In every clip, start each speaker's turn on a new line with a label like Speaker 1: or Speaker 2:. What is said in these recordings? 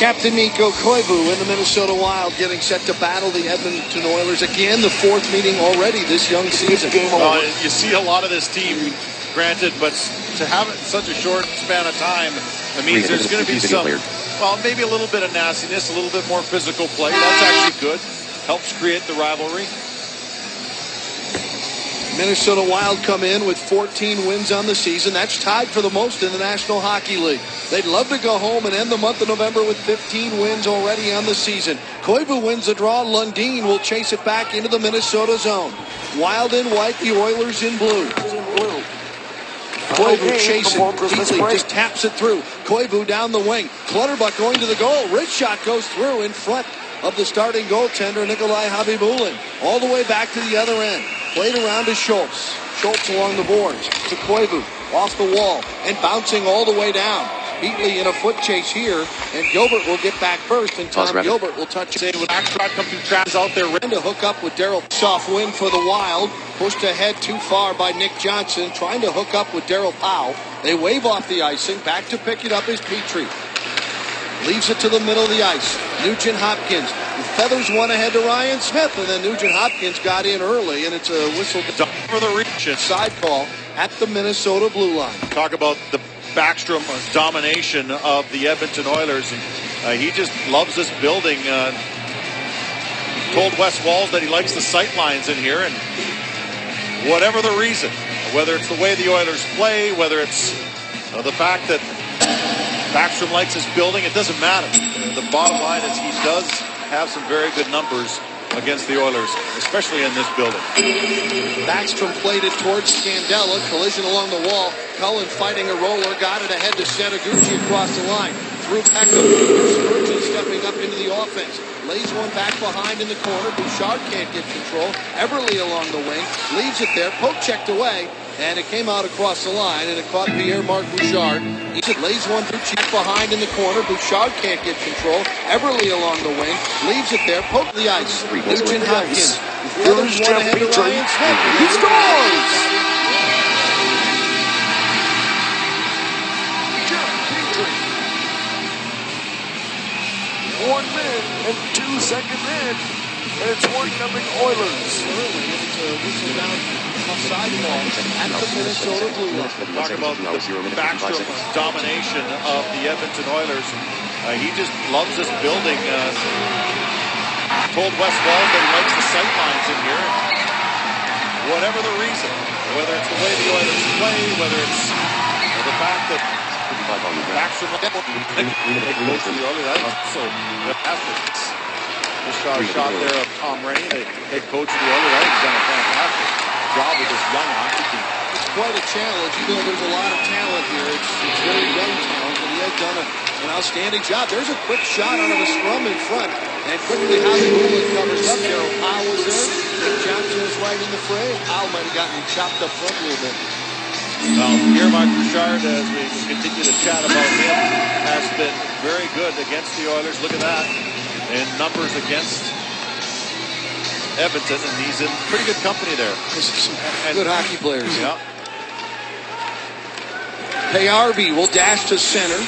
Speaker 1: Captain Mikko Koivu in the Minnesota Wild getting set to battle the Edmonton Oilers again, the fourth meeting already this young season.
Speaker 2: You see a lot of this team, granted, but to have it in such a short span of time, it means there's going to be some, well, maybe a little bit of nastiness, a little bit more physical play. That's actually good. Helps create the rivalry.
Speaker 1: Minnesota Wild come in with 14 wins on the season. That's tied for the most in the National Hockey League. They'd love to go home and end the month of November with 15 wins already on the season. Koivu wins the draw. Lundin will chase it back into the Minnesota zone. Wild in white, the Oilers in blue. Koivu chasing, Heatley just taps it through. Koivu down the wing. Clutterbuck going to the goal. Wrist shot goes through in front of the starting goaltender, Nikolai Khabibulin. All the way back to the other end. Played around to Schultz. Schultz along the boards to Koivu. Off the wall and bouncing all the way down. Heatley in a foot chase here, and Gilbert will get back first, and Tom Gilbert will touch it.
Speaker 2: With Axtrot come through traps out there.
Speaker 1: To hook up with Daryl. Soft win for the Wild. Pushed ahead too far by Nick Johnson, trying to hook up with Daryl Powell. They wave off the icing. Back to pick it up is Petrie. Leaves it to the middle of the ice. Nugent Hopkins feathers one ahead to Ryan Smith, and then Nugent Hopkins got in early, and it's a whistle
Speaker 2: for the reach.
Speaker 1: Side call at the Minnesota blue line.
Speaker 2: Talk about the Backstrom domination of the Edmonton Oilers, and he just loves this building. Told Wes Walz that he likes the sight lines in here, and whatever the reason, whether it's the way the Oilers play, whether it's the fact that Backstrom likes his building, it doesn't matter. The bottom line is he does have some very good numbers against the Oilers, especially in this building.
Speaker 1: Backstrom played it towards Scandella. Collision along the wall. Cullen fighting a roller. Got it ahead to Setaguchi across the line. Through Peckham. Spurgeon stepping up into the offense. Lays one back behind in the corner. Bouchard can't get control. Everly along the wing. Leaves it there. Poke checked away. And it came out across the line, and it caught Pierre-Marc Bouchard. He lays one check behind in the corner. Bouchard can't get control. Everly along the wing. Leaves it there. Poke the ice. Nugent Hopkins. Feathers one ahead to Ryan Smith. He scores!
Speaker 3: 1 minute and 2 seconds in, and it's 1-0 Oilers.
Speaker 1: Whistle down side ball at the Minnesota blue line.
Speaker 2: Talk about the Backstrom domination of the Edmonton Oilers. He just loves this building. Told Wes Walz that he likes the sight lines in here. Whatever the reason, whether it's the way the Oilers play, whether it's the fact that Backstrom so fantastic. Just saw a shot there of Tom Rainey, the head coach of the Oilers. He's done a fantastic job with this young hockey team.
Speaker 1: It's quite a challenge. You know, there's a lot of talent here. It's very young talent, and he has done an outstanding job. There's a quick shot out of the scrum in front, and quickly Khabibulin covers up. Daryl Powell was there. Nick Johnson is right in the fray. Powell might have gotten chopped up front a little bit.
Speaker 2: Well, Pierre-Marc Bouchard, as we continue to chat about him, has been very good against the Oilers. Look at that. In numbers against Edmonton, and he's in pretty good company there.
Speaker 1: Some good hockey players.
Speaker 2: Yeah.
Speaker 1: Payarvi will dash to center.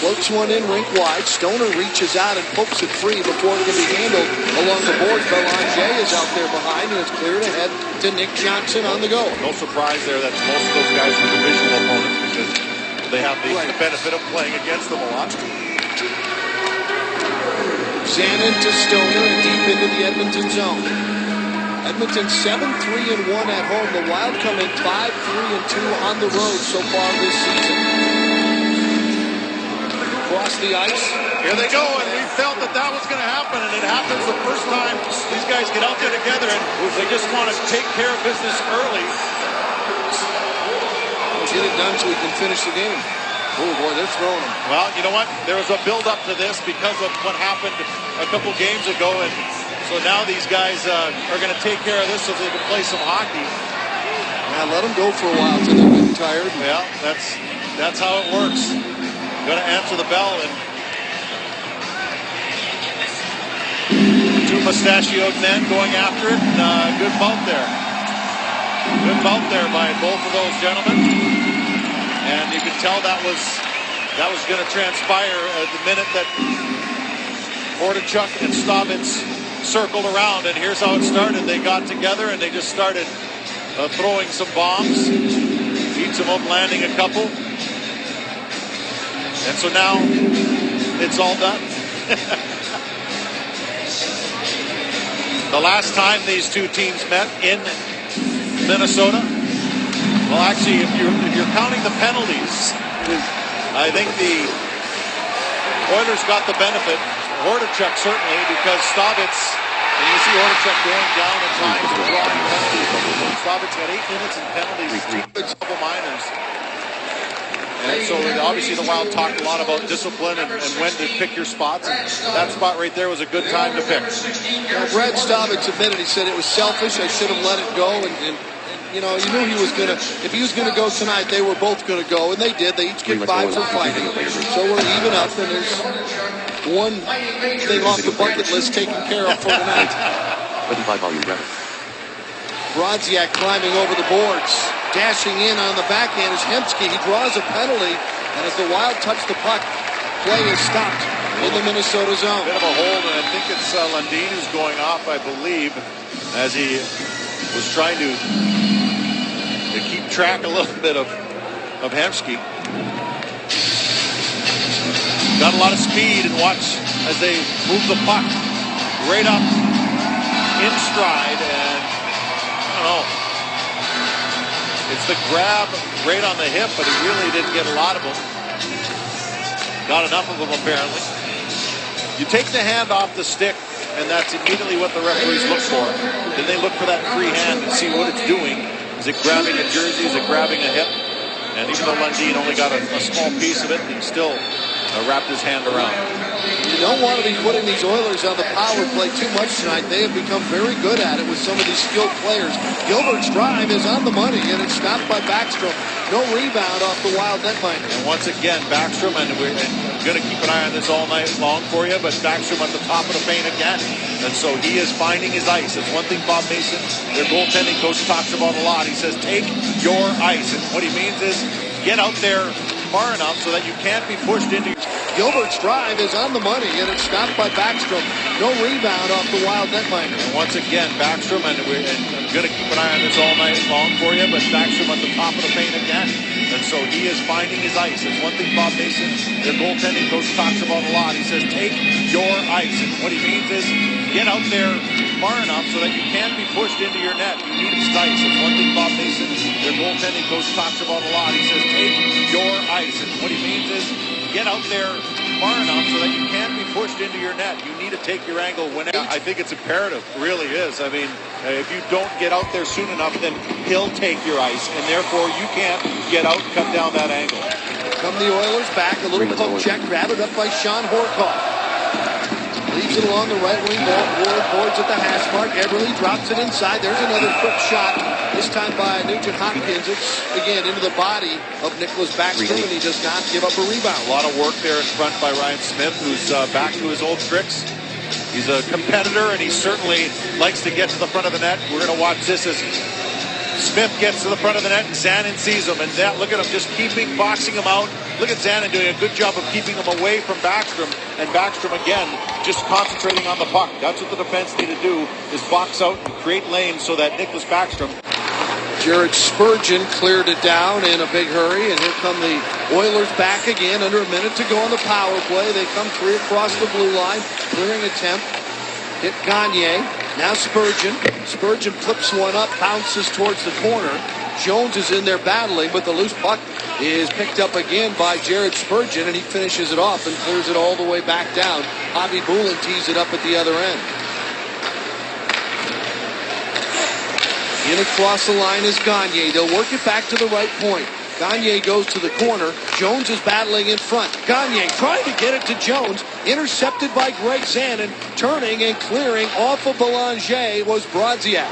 Speaker 1: Floats one in rink wide. Stoner reaches out and pokes it free before it can be handled along the boards. Belanger is out there behind, and it's cleared ahead to Nick Johnson on the go.
Speaker 2: No surprise there that most of those guys are divisional opponents because they have the benefit of playing against them a lot.
Speaker 1: Zanin to Stoner and deep into the Edmonton zone. Edmonton 7-3-1 at home. The Wild come in 5-3-2 on the road so far this season. Across the ice.
Speaker 2: Here they go, and we felt that that was going to happen, and it happens the first time these guys get out there together, and they just want to take care of business early.
Speaker 1: We'll get it done so we can finish the game. Oh, boy, they're throwing them.
Speaker 2: Well, you know what? There was a build-up to this because of what happened a couple games ago, and so now these guys are going to take care of this so they can play some hockey.
Speaker 1: Yeah, let them go for a while until they're getting tired.
Speaker 2: Yeah, that's how it works. Going to answer the bell, and two mustachioed men going after it. And, good bout there. Good bout there by both of those gentlemen. And you can tell that was That was going to transpire at the minute that Hordichuk and Staubitz circled around, and here's how it started. They got together and they just started throwing some bombs, each of them landing a couple. And so now it's all done. The last time these two teams met in Minnesota, well, actually, if you're counting the penalties, I think the Oilers got the benefit. Hordichuk certainly, because Staubitz, and you see Hordichuk going down at times and drawing penalties. Staubitz got 8 minutes in penalties, double minors. And so obviously the Wild talked a lot about discipline and when to pick your spots. And that spot right there was a good time to pick.
Speaker 1: Brad Staubitz admitted, he said it was selfish. I should have let it go. And you know, you knew he was going to, if he was going to go tonight, they were both going to go. And they did. They each get 5 for fighting. So we're even up. And there's one thing off the bucket list taken care of for tonight. Brodziak climbing over the boards, dashing in on the backhand is Hemsky. He draws a penalty, and as the Wild touch the puck, play is stopped in the Minnesota zone.
Speaker 2: Bit of a hold, and I think it's Lundin who's going off, I believe, as he was trying to keep track a little bit of Hemsky. Got a lot of speed, and watch as they move the puck right up in stride, and I don't know. It's the grab right on the hip, but he really didn't get a lot of them. Not enough of them, apparently. You take the hand off the stick, and that's immediately what the referees look for. Then they look for that free hand and see what it's doing. Is it grabbing a jersey? Is it grabbing a hip? And even though Lundin only got a small piece of it, he still wrapped his hand around.
Speaker 1: You don't want to be putting these Oilers on the power play too much tonight. They have become very good at it with some of these skilled players. Gilbert's drive is on the money, and it's stopped by Backstrom. No rebound off the Wild netminder.
Speaker 2: And once again, Backstrom, and we're going to keep an eye on this all night long for you, but Backstrom at the top of the paint again. And so he is finding his ice. It's one thing Bob Mason, their goaltending coach, talks about a lot. He says, take your ice. And what he means is get out there far enough so that you can't be pushed into.
Speaker 1: Gilbert's drive is on the money, and it's stopped by Backstrom. No rebound off the Wild netminder.
Speaker 2: And once again, Backstrom, and I'm going to keep an eye on this all night long for you, but Backstrom at the top of the paint again. And so he is finding his ice. It's one thing Bob Mason, their goaltending coach, talks about a lot. He says, take your ice. And what he means is get out there far enough so that you can't be pushed into your net. You need his ice. It's one thing Bob Mason, their goaltending coach, talks about a lot. He says, take your ice. And what he means is get out there far enough so that you can't be pushed into your net. You need to take your angle whenever. I think it's imperative. It really is. I mean, if you don't get out there soon enough, then he'll take your ice, and therefore you can't get out and cut down that angle.
Speaker 1: Come the Oilers back. A little poke check, grabbed up by Sean Horkoff. Leaves it along the right wing, boards at the hash mark. Eberle drops it inside. There's another quick shot, this time by Nugent Hopkins. It's, again, into the body of Nicholas Backstrom, and he does not give up a rebound.
Speaker 2: A lot of work there in front by Ryan Smith, who's back to his old tricks. He's a competitor, and he certainly likes to get to the front of the net. We're going to watch this as Smith gets to the front of the net, and Zanin sees him. And that, look at him just boxing him out. Look at Zanin doing a good job of keeping him away from Backstrom. And Backstrom, again, just concentrating on the puck. That's what the defense need to do, is box out and create lanes so that Nicholas Backstrom.
Speaker 1: Jared Spurgeon cleared it down in a big hurry, and here come the Oilers back again. Under a minute to go on the power play. They come 3 across the blue line. Clearing attempt. Hit Gagne. Now Spurgeon. Spurgeon flips one up, bounces towards the corner. Jones is in there battling, but the loose puck is picked up again by Jared Spurgeon, and he finishes it off and clears it all the way back down. Bobby Boulin tees it up at the other end. In across the line is Gagne. They'll work it back to the right point. Gagne goes to the corner. Jones is battling in front. Gagne trying to get it to Jones. Intercepted by Greg Zanin. Turning and clearing off of Belanger was Brodziak.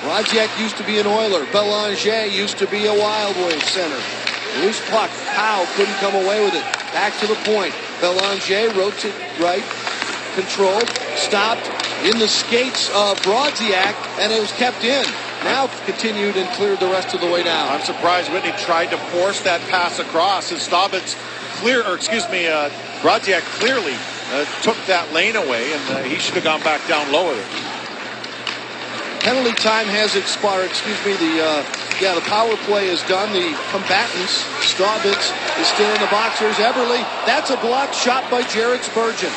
Speaker 1: Brodziak used to be an Oiler. Belanger used to be a Wild Wing center. Loose puck. Howe couldn't come away with it. Back to the point. Belanger rotates right. Controlled. Stopped in the skates of Brodziak, and it was kept in. Now continued and cleared the rest of the way down.
Speaker 2: I'm surprised Whitney tried to force that pass across, and Staubitz Graziak clearly took that lane away, and he should have gone back down lower.
Speaker 1: Penalty time has expired. The power play is done. The combatants, Strawbitz is still in the box. Here's Eberle. That's a blocked shot by Jared Spurgeon.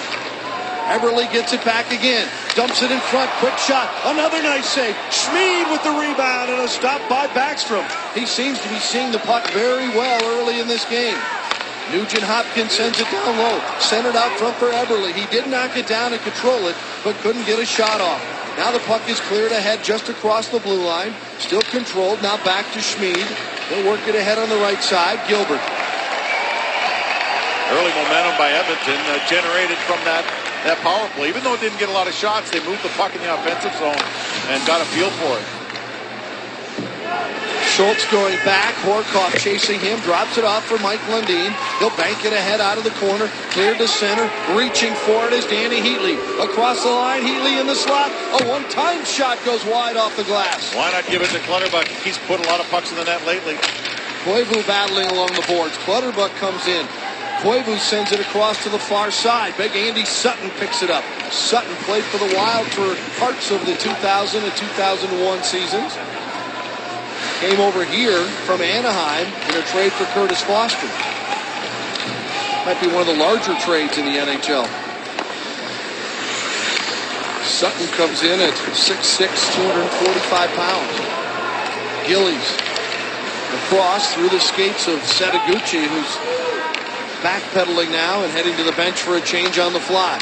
Speaker 1: Eberle gets it back again. Dumps it in front. Quick shot. Another nice save. Schmid with the rebound and a stop by Backstrom. He seems to be seeing the puck very well early in this game. Nugent Hopkins sends it down low. Centered out front for Eberle. He did knock it down and control it, but couldn't get a shot off. Now the puck is cleared ahead just across the blue line. Still controlled. Now back to Schmid. They'll work it ahead on the right side. Gilbert.
Speaker 2: Early momentum by Edmonton generated from that power play. Even though it didn't get a lot of shots, they moved the puck in the offensive zone and got a feel for it.
Speaker 1: Schultz going back. Horkoff chasing him. Drops it off for Mike Lundin. He'll bank it ahead out of the corner. Cleared to center. Reaching for it is Danny Heatley. Across the line. Heatley in the slot. A one-time shot goes wide off the glass.
Speaker 2: Why not give it to Clutterbuck? He's put a lot of pucks in the net lately.
Speaker 1: Koivu battling along the boards. Clutterbuck comes in. Koivu sends it across to the far side. Big Andy Sutton picks it up. Sutton played for the Wild for parts of the 2000 and 2001 seasons. Came over here from Anaheim in a trade for Curtis Foster. Might be one of the larger trades in the NHL. Sutton comes in at 6'6", 245 pounds. Gillies across through the skates of Setaguchi, who's backpedaling now and heading to the bench for a change on the fly.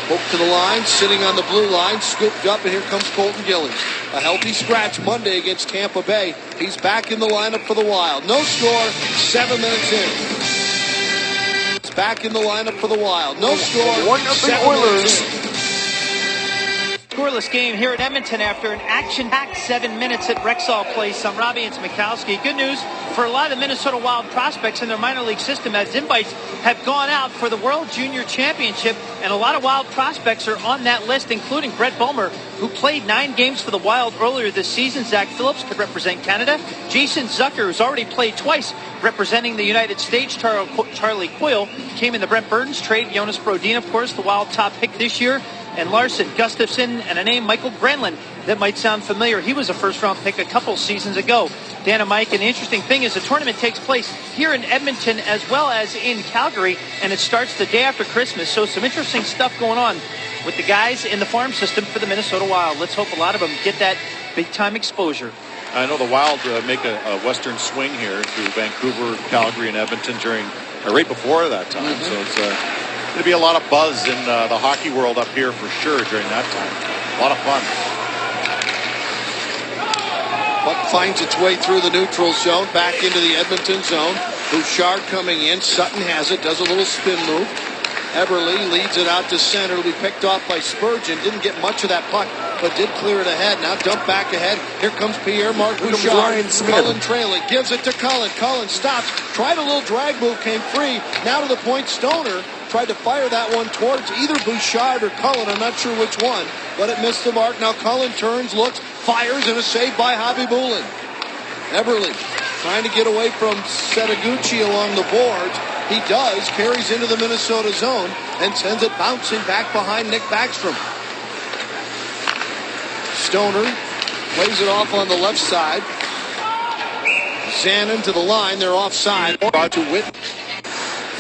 Speaker 1: Poke to the line, sitting on the blue line, scooped up, and here comes Colton Gillies. A healthy scratch Monday against Tampa Bay. He's back in the lineup for the Wild. No score, 7 minutes in. It's back in the lineup for the Wild. No score,
Speaker 3: 1-0 Oilers.
Speaker 4: Scoreless game here at Edmonton after an action-packed 7 minutes at Rexall Place. I'm Robbie and Mikowski. Good news for a lot of the Minnesota Wild prospects in their minor league system, as invites have gone out for the World Junior Championship, and a lot of Wild prospects are on that list, including Brett Bomer, who played 9 games for the Wild earlier this season. Zach Phillips could represent Canada. Jason Zucker, who's already played twice representing the United States. Charlie Coyle came in the Brent Burns trade. Jonas Brodin, of course, the Wild top pick this year. And Larson, Gustafson, and a name, Michael Granlund, that might sound familiar. He was a first-round pick a couple seasons ago. Dan and Mike, and the interesting thing is the tournament takes place here in Edmonton as well as in Calgary, and it starts the day after Christmas. So some interesting stuff going on with the guys in the farm system for the Minnesota Wild. Let's hope a lot of them get that big-time exposure.
Speaker 2: I know the Wild make a western swing here through Vancouver, Calgary, and Edmonton right before that time. So it's going to be a lot of buzz in the hockey world up here for sure during that time. A lot of fun.
Speaker 1: Puck finds its way through the neutral zone, back into the Edmonton zone. Bouchard coming in. Sutton has it, does a little spin move. Eberle leads it out to center. It'll be picked off by Spurgeon. Didn't get much of that puck, but did clear it ahead. Now dump back ahead. Here comes Pierre-Marc Bouchard. Cullen trailing. Gives it to Cullen. Cullen stops. Tried a little drag move. Came free. Now to the point. Stoner tried to fire that one towards either Bouchard or Cullen. I'm not sure which one, but it missed the mark. Now Cullen turns, looks, fires, and a save by Javi Bulin. Eberle trying to get away from Setaguchi along the boards. He does, carries into the Minnesota zone and sends it bouncing back behind Nick Backstrom. Stoner plays it off on the left side. Zanin to the line. They're offside. To Whitney.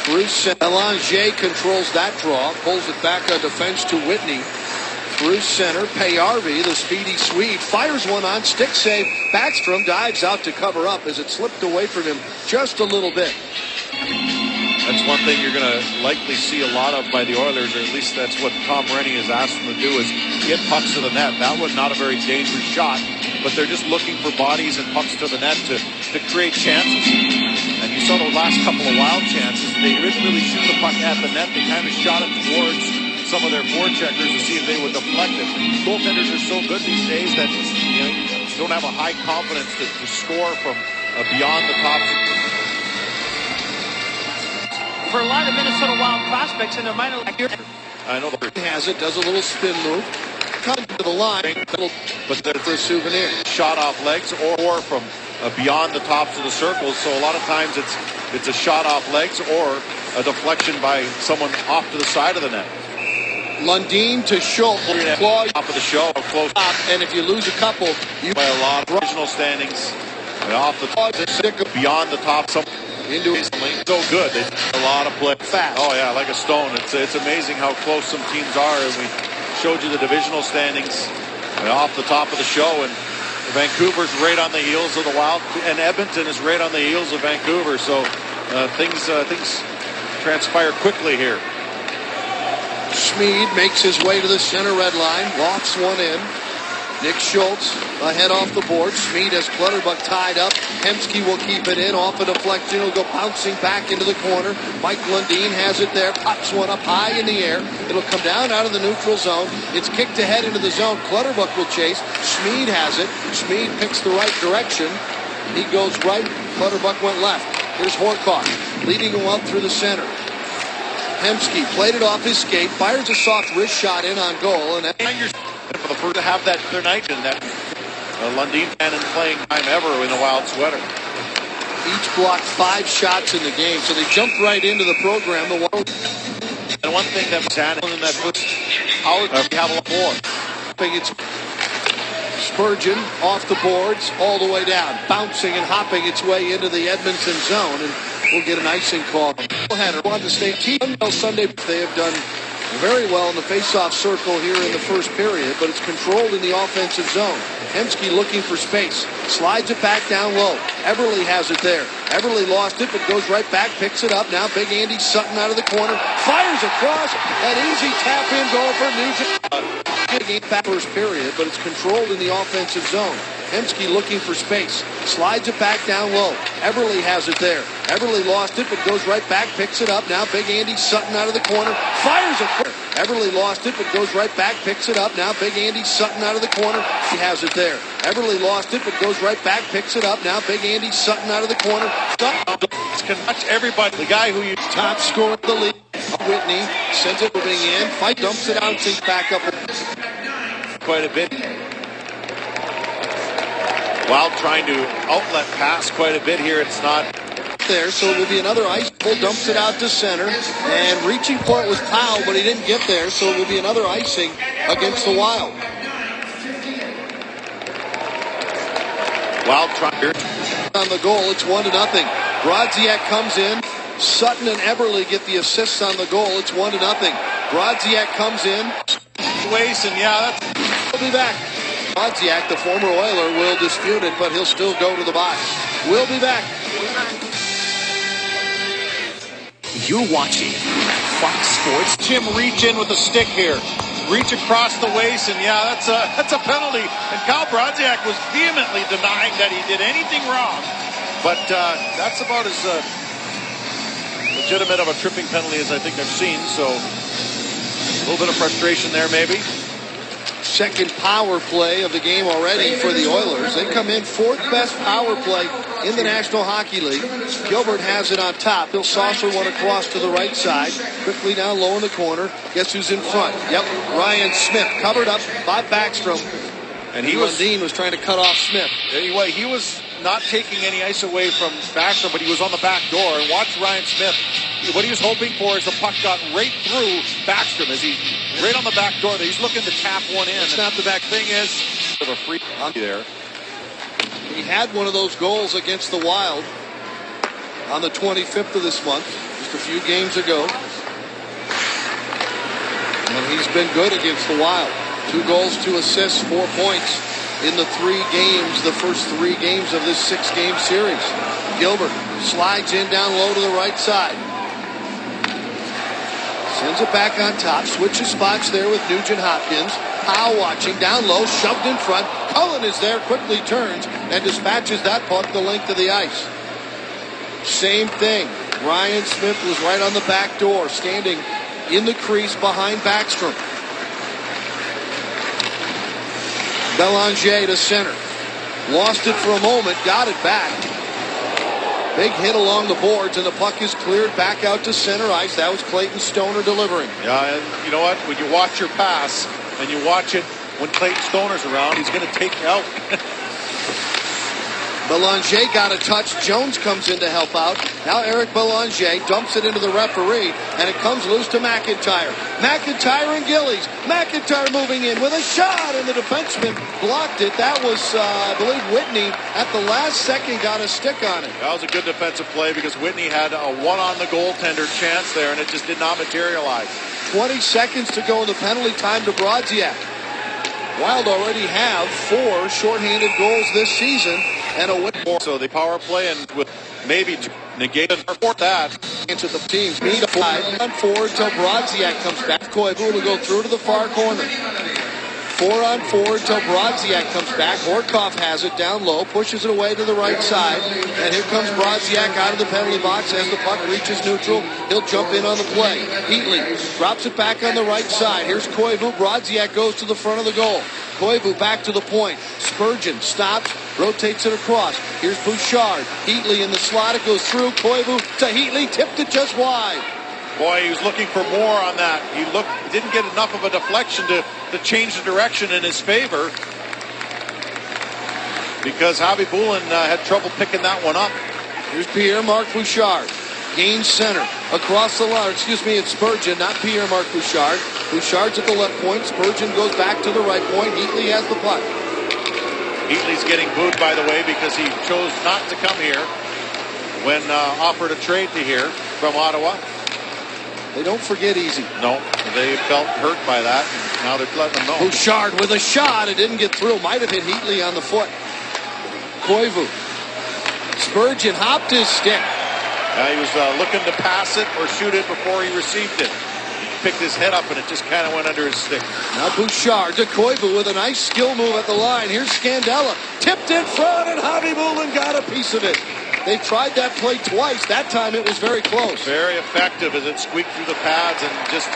Speaker 1: Through center. Belanger controls that draw. Pulls it back on defense to Whitney. Through center. Payarvi, the speedy Swede, fires one on. Stick save. Backstrom dives out to cover up as it slipped away from him just a little bit.
Speaker 2: That's one thing you're going to likely see a lot of by the Oilers, or at least that's what Tom Rennie has asked them to do, is get pucks to the net. That was not a very dangerous shot, but they're just looking for bodies and pucks to the net to create chances. And you saw the last couple of Wild chances. They didn't really shoot the puck at the net. They kind of shot it towards some of their forecheckers to see if they would deflect it. Goaltenders are so good these days that you don't have a high confidence to score from beyond the tops.
Speaker 4: For a lot of Minnesota Wild prospects in their minor league.
Speaker 2: I know the
Speaker 1: has it, does a little spin move, comes to the line, but they're for a souvenir.
Speaker 2: Shot off legs or from beyond the tops of the circles. So a lot of times it's it's a shot off legs or a deflection by someone off to the side of the net.
Speaker 1: Lundin to Schultz. Claw
Speaker 2: Top of the show, close
Speaker 1: and if you lose a couple, you
Speaker 2: by a lot of original standings. And off the beyond the top, some
Speaker 1: into his
Speaker 2: so good. They a lot of play
Speaker 1: fast.
Speaker 2: Oh yeah, like a stone. It's amazing how close some teams are. And we showed you the divisional standings off the top of the show, and Vancouver's right on the heels of the Wild, and Edmonton is right on the heels of Vancouver. So things transpire quickly here.
Speaker 1: Schmid makes his way to the center red line, lofts one in. Nick Schultz ahead off the board. Schmid has Clutterbuck tied up. Hemsky will keep it in. Off a deflection. It'll go bouncing back into the corner. Mike Lundin has it there. Pops one up high in the air. It'll come down out of the neutral zone. It's kicked ahead into the zone. Clutterbuck will chase. Schmid has it. Schmid picks the right direction. He goes right. Clutterbuck went left. Here's Horcock leading him up through the center. Hemsky played it off his skate. Fires a soft wrist shot in on goal. And
Speaker 2: For the first to have that other night and that Lundin fan and playing time ever in the Wild sweater.
Speaker 1: Each blocked 5 shots in the game, so they jumped right into the program. The Wild.
Speaker 2: And one thing that was in that first hour, we have a lot more.
Speaker 1: I think it's Spurgeon off the boards all the way down, bouncing and hopping its way into the Edmonton zone, and we'll get an icing call. Header on the state team Sunday. They have done very well in the face-off circle here in the first period, but it's controlled in the offensive zone. Hemsky looking for space. Slides it back down low. Everly has it there. Everly lost it, but goes right back, picks it up. Now Big Andy Sutton out of the corner. Fires across. An easy tap-in goal for Nugent. Back first period, but it's controlled in the offensive zone. Hemsky looking for space. Slides it back down low. Everly has it there. Everly lost it, but goes right back, picks it up. Now Big Andy Sutton out of the corner. Fires it. Everly lost it, but goes right back, picks it up. Now Big Andy Sutton out of the corner. He has it there. Everly lost it, but goes right back, picks it up. Now Big Andy Sutton out of the corner.
Speaker 2: Can touch everybody. The guy who you
Speaker 1: top scorer of the league, Whitney, sends it moving in. Fight dumps it out, sinks back up.
Speaker 2: Quite a bit. Wild trying to outlet pass quite a bit here. It's not
Speaker 1: there, so it will be another ice pull. Dumps it out to center, and reaching for it was Powell, but he didn't get there, so it will be another icing against the Wild.
Speaker 2: Wild trying
Speaker 1: on the goal. It's 1-0. Brodziak comes in. Sutton and Everly get the assists on the goal. It's 1-0. Brodziak comes in.
Speaker 2: Waste, and yeah,
Speaker 1: We'll be back. Brodziak, the former Oiler, will dispute it, but he'll still go to the box. We'll be back.
Speaker 5: You're watching Fox Sports.
Speaker 2: Jim reach in with a stick here. Reach across the waist, and yeah, that's a penalty. And Kyle Brodziak was vehemently denying that he did anything wrong. But that's about as legitimate of a tripping penalty as I think I've seen. So a little bit of frustration there, maybe.
Speaker 1: Second power play of the game already for the Oilers. They come in 4th best power play in the National Hockey League. Gilbert has it on top. He'll saucer one across to the right side. Quickly down low in the corner. Guess who's in front? Yep, Ryan Smith covered up by Backstrom. And Lundin was trying to cut off Smith.
Speaker 2: Anyway, he was not taking any ice away from Backstrom, but he was on the back door. And watch Ryan Smith. What he was hoping for is the puck got right through Backstrom as he right on the back door. He's looking to tap one in.
Speaker 1: It's not the back
Speaker 2: thing is of a free there.
Speaker 1: He had one of those goals against the Wild on the 25th of this month, just a few games ago. And he's been good against the Wild. 2 goals, 2 assists, 4 points in the 3 games, the first 3 games of this 6-game series. Gilbert slides in down low to the right side. Sends it back on top. Switches spots there with Nugent Hopkins. Powell watching down low, shoved in front. Cullen is there, quickly turns and dispatches that puck the length of the ice. Same thing. Ryan Smith was right on the back door, standing in the crease behind Backstrom. Belanger to center. Lost it for a moment, got it back. Big hit along the boards, and the puck is cleared back out to center ice. That was Clayton Stoner delivering.
Speaker 2: Yeah, and you know what? When you watch your pass, and you watch it when Clayton Stoner's around, he's going to take you out.
Speaker 1: Belanger got a touch. Jones comes in to help out. Now Eric Belanger dumps it into the referee, and it comes loose to McIntyre. McIntyre and Gillies. McIntyre moving in with a shot, and the defenseman blocked it. That was, I believe, Whitney at the last second got a stick on it.
Speaker 2: That was a good defensive play because Whitney had a one-on-the-goaltender chance there, and it just did not materialize.
Speaker 1: 20 seconds to go in the penalty time to Brodziak. Wild already have 4 shorthanded goals this season and a win.
Speaker 2: So the power play and with maybe to negate or for that
Speaker 1: Into the team. Meet 5 on 4 until Brodziak comes back. Koivu will go through to the far corner. 4 on 4 until Brodziak comes back. Horkoff has it down low, pushes it away to the right side. And here comes Brodziak out of the penalty box as the puck reaches neutral. He'll jump in on the play. Heatley drops it back on the right side. Here's Koivu. Brodziak goes to the front of the goal. Koivu back to the point. Spurgeon stops, rotates it across. Here's Bouchard. Heatley in the slot. It goes through. Koivu to Heatley. Tipped it just wide.
Speaker 2: Boy, he was looking for more on that. He didn't get enough of a deflection to change the direction in his favor because Javi Bulin had trouble picking that one up.
Speaker 1: Here's Pierre-Marc Bouchard. Gains center. Across the line. It's Spurgeon, not Pierre-Marc Bouchard. Bouchard's at the left point. Spurgeon goes back to the right point. Heatley has the puck.
Speaker 2: Heatley's getting booed, by the way, because he chose not to come here when offered a trade to here from Ottawa.
Speaker 1: They don't forget easy.
Speaker 2: No, they felt hurt by that, and now they're letting them know.
Speaker 1: Bouchard with a shot. It didn't get through. Might have hit Heatley on the foot. Koivu. Spurgeon hopped his stick.
Speaker 2: He was looking to pass it or shoot it before he received it. He picked his head up, and it just kind of went under his stick.
Speaker 1: Now Bouchard to Koivu with a nice skill move at the line. Here's Scandella. Tipped in front, and Javi Bulin got a piece of it. They tried that play twice. That time it was very close.
Speaker 2: Very effective as it squeaked through the pads and just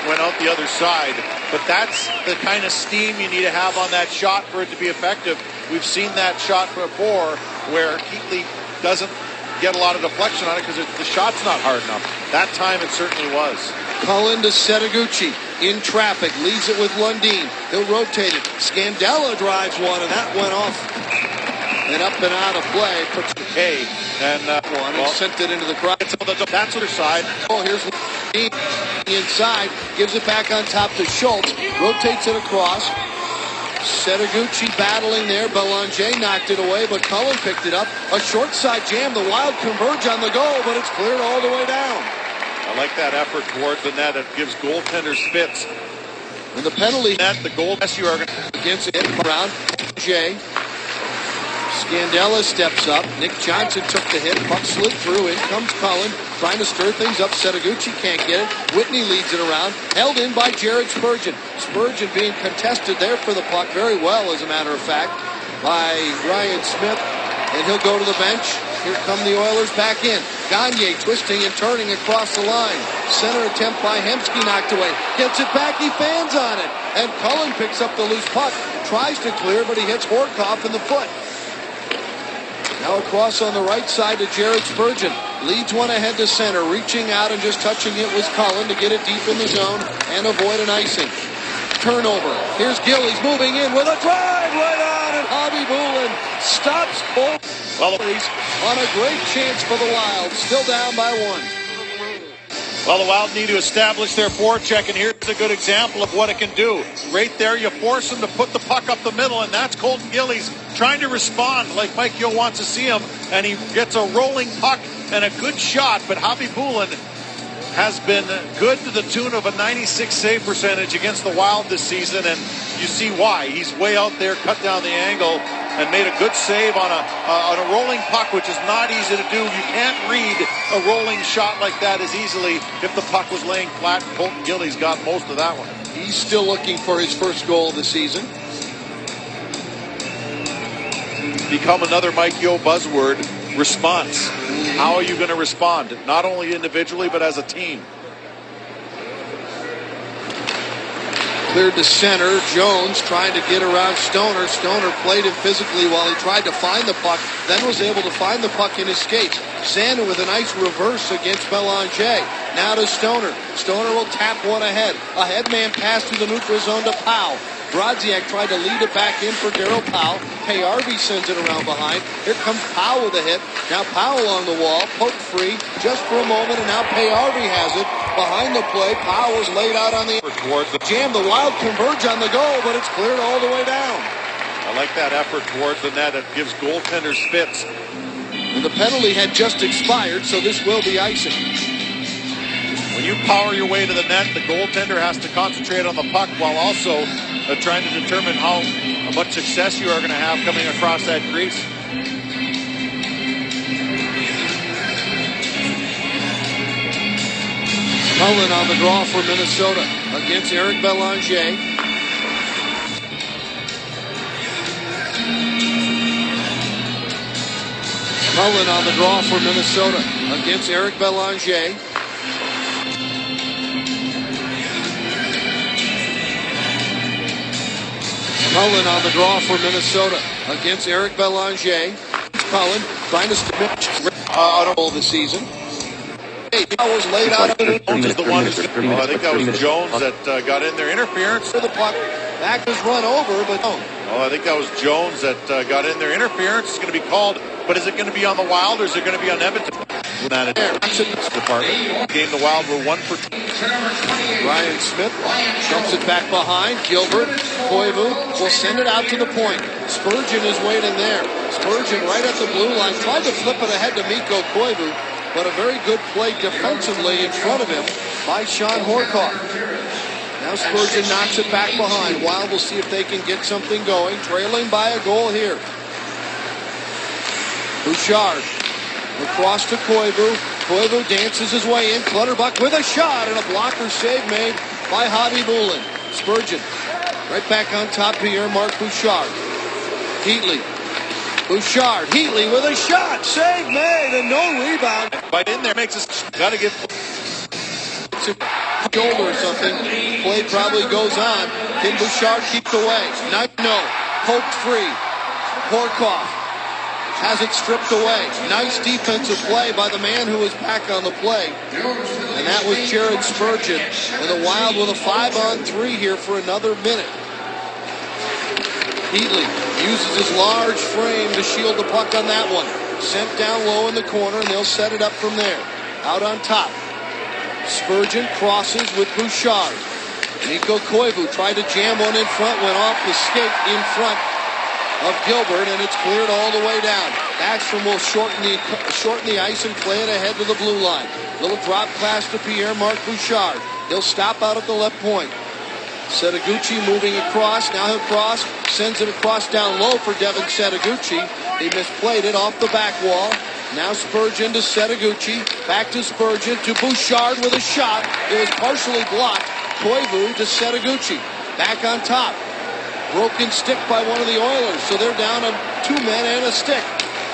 Speaker 2: went out the other side. But that's the kind of steam you need to have on that shot for it to be effective. We've seen that shot before where Heatley doesn't get a lot of deflection on it because the shot's not hard enough. That time it certainly was.
Speaker 1: Cullen to Setaguchi. In traffic. Leaves it with Lundin. He'll rotate it. Scandella drives one, and that went off. And up and out of play.
Speaker 2: Hey, and
Speaker 1: one and sent it into the crowd.
Speaker 2: That's other side.
Speaker 1: Oh, here's Lundin inside. Gives it back on top to Schultz. Rotates it across. Setaguchi battling there. Belanger knocked it away, but Cullen picked it up. A short side jam. The Wild converge on the goal, but it's cleared all the way down.
Speaker 2: I like that effort towards the net. It gives goaltenders fits.
Speaker 1: And the penalty
Speaker 2: net, the goal you are
Speaker 1: against it around Jay. Scandella steps up. Nick Johnson took the hit. Puck slid through. In comes Cullen, trying to stir things up. Setaguchi can't get it. Whitney leads it around. Held in by Jared Spurgeon. Spurgeon being contested there for the puck very well, as a matter of fact, by Ryan Smith. And he'll go to the bench. Here come the Oilers back in. Gagne twisting and turning across the line. Center attempt by Hemsky knocked away. Gets it back. He fans on it. And Cullen picks up the loose puck. Tries to clear, but he hits Horkoff in the foot. Now across on the right side to Jared Spurgeon. Leads one ahead to center. Reaching out and just touching it was Cullen to get it deep in the zone and avoid an icing. Turnover. Here's Gillies moving in with a drive right on, and Javi Bulin stops both. Well, on a great chance for the Wild. Still down by 1.
Speaker 2: Well, the Wild need to establish their forecheck, and here's a good example of what it can do. Right there, you force them to put the puck up the middle, and that's Colton Gillies trying to respond like Mike Yeo wants to see him, and he gets a rolling puck and a good shot, but Javi Bulin has been good to the tune of a 96 save percentage against the Wild this season, and you see why. He's way out there, cut down the angle, and made a good save on a rolling puck, which is not easy to do. You can't read a rolling shot like that as easily if the puck was laying flat. Colton Gillies got most of that one.
Speaker 1: He's still looking for his first goal of the season.
Speaker 2: Become another Mike Yeo buzzword, response. How are you going to respond? Not only individually, but as a team.
Speaker 1: Cleared to center. Jones trying to get around Stoner. Stoner played him physically while he tried to find the puck, then was able to find the puck in his skates. Sander with a nice reverse against Belanger. Now to Stoner. Stoner will tap one ahead. A headman pass through the neutral zone to Powell. Brodziak tried to lead it back in for Darryl Powell. Harvey sends it around behind. Here comes Powell with a hit. Now Powell on the wall, poked free just for a moment, and now Harvey has it behind the play. Powell is laid out on the
Speaker 2: towards the
Speaker 1: jam. The Wild converge on the goal, but it's cleared all the way down.
Speaker 2: I like that effort towards the net. It gives goaltenders fits.
Speaker 1: And the penalty had just expired, so this will be icing.
Speaker 2: When you power your way to the net, the goaltender has to concentrate on the puck while also trying to determine how much success you are going to have coming across that crease.
Speaker 1: Cullen on the draw for Minnesota against Eric Belanger. Cullen on the draw for Minnesota against Eric Belanger. Cullen on the draw for Minnesota against Eric Belanger. Cullen trying to stretch out of the season. Was laid out.
Speaker 2: Jones is the one who's I think that was Jones that got in there. Interference.
Speaker 1: The puck back was run over, but no.
Speaker 2: Oh, I think that was Jones that got in there. Interference is going to be called, but is it going to be on the Wild or is it going to be on Edmonton? Department. Game the Wild were 1 for 2.
Speaker 1: Ryan Smith dumps it back behind. Gilbert, Koivu will send it out to the point. Spurgeon is waiting there. Spurgeon right at the blue line. Tried to flip it ahead to Mikko Koivu, but a very good play defensively in front of him by Sean Horcoff. Now Spurgeon knocks it back behind. Wild will see if they can get something going. Trailing by a goal here. Bouchard across to Koivu. Koivu dances his way in. Clutterbuck with a shot and a blocker save made by Javi Bulin. Spurgeon right back on top. Pierre-Marc Bouchard. Heatley. Bouchard. Heatley with a shot. Save made and no rebound.
Speaker 2: Right in there makes us got to get
Speaker 1: shoulder or something. Play probably goes on. Can Bouchard keep it away? No. Poked free. Horcoff has it stripped away. Nice defensive play by the man who was back on the play. And that was Jared Spurgeon. And the Wild with a 5-on-3 here for another minute. Heatley uses his large frame to shield the puck on that one. Sent down low in the corner, and they'll set it up from there. Out on top. Spurgeon crosses with Bouchard. Mikko Koivu tried to jam one in front, went off the skate in front of Gilbert, and it's cleared all the way down. Backstrom will shorten the ice and play it ahead to the blue line. Little drop pass to Pierre-Marc Bouchard. He'll stop out at the left point. Setaguchi moving across. Now he'll cross. Sends it across down low for Devin Setaguchi. He misplayed it off the back wall. Now Spurgeon to Setaguchi. Back to Spurgeon to Bouchard with a shot. It was partially blocked. Koivu to Setaguchi. Back on top. Broken stick by one of the Oilers. So they're down on 2 men and a stick.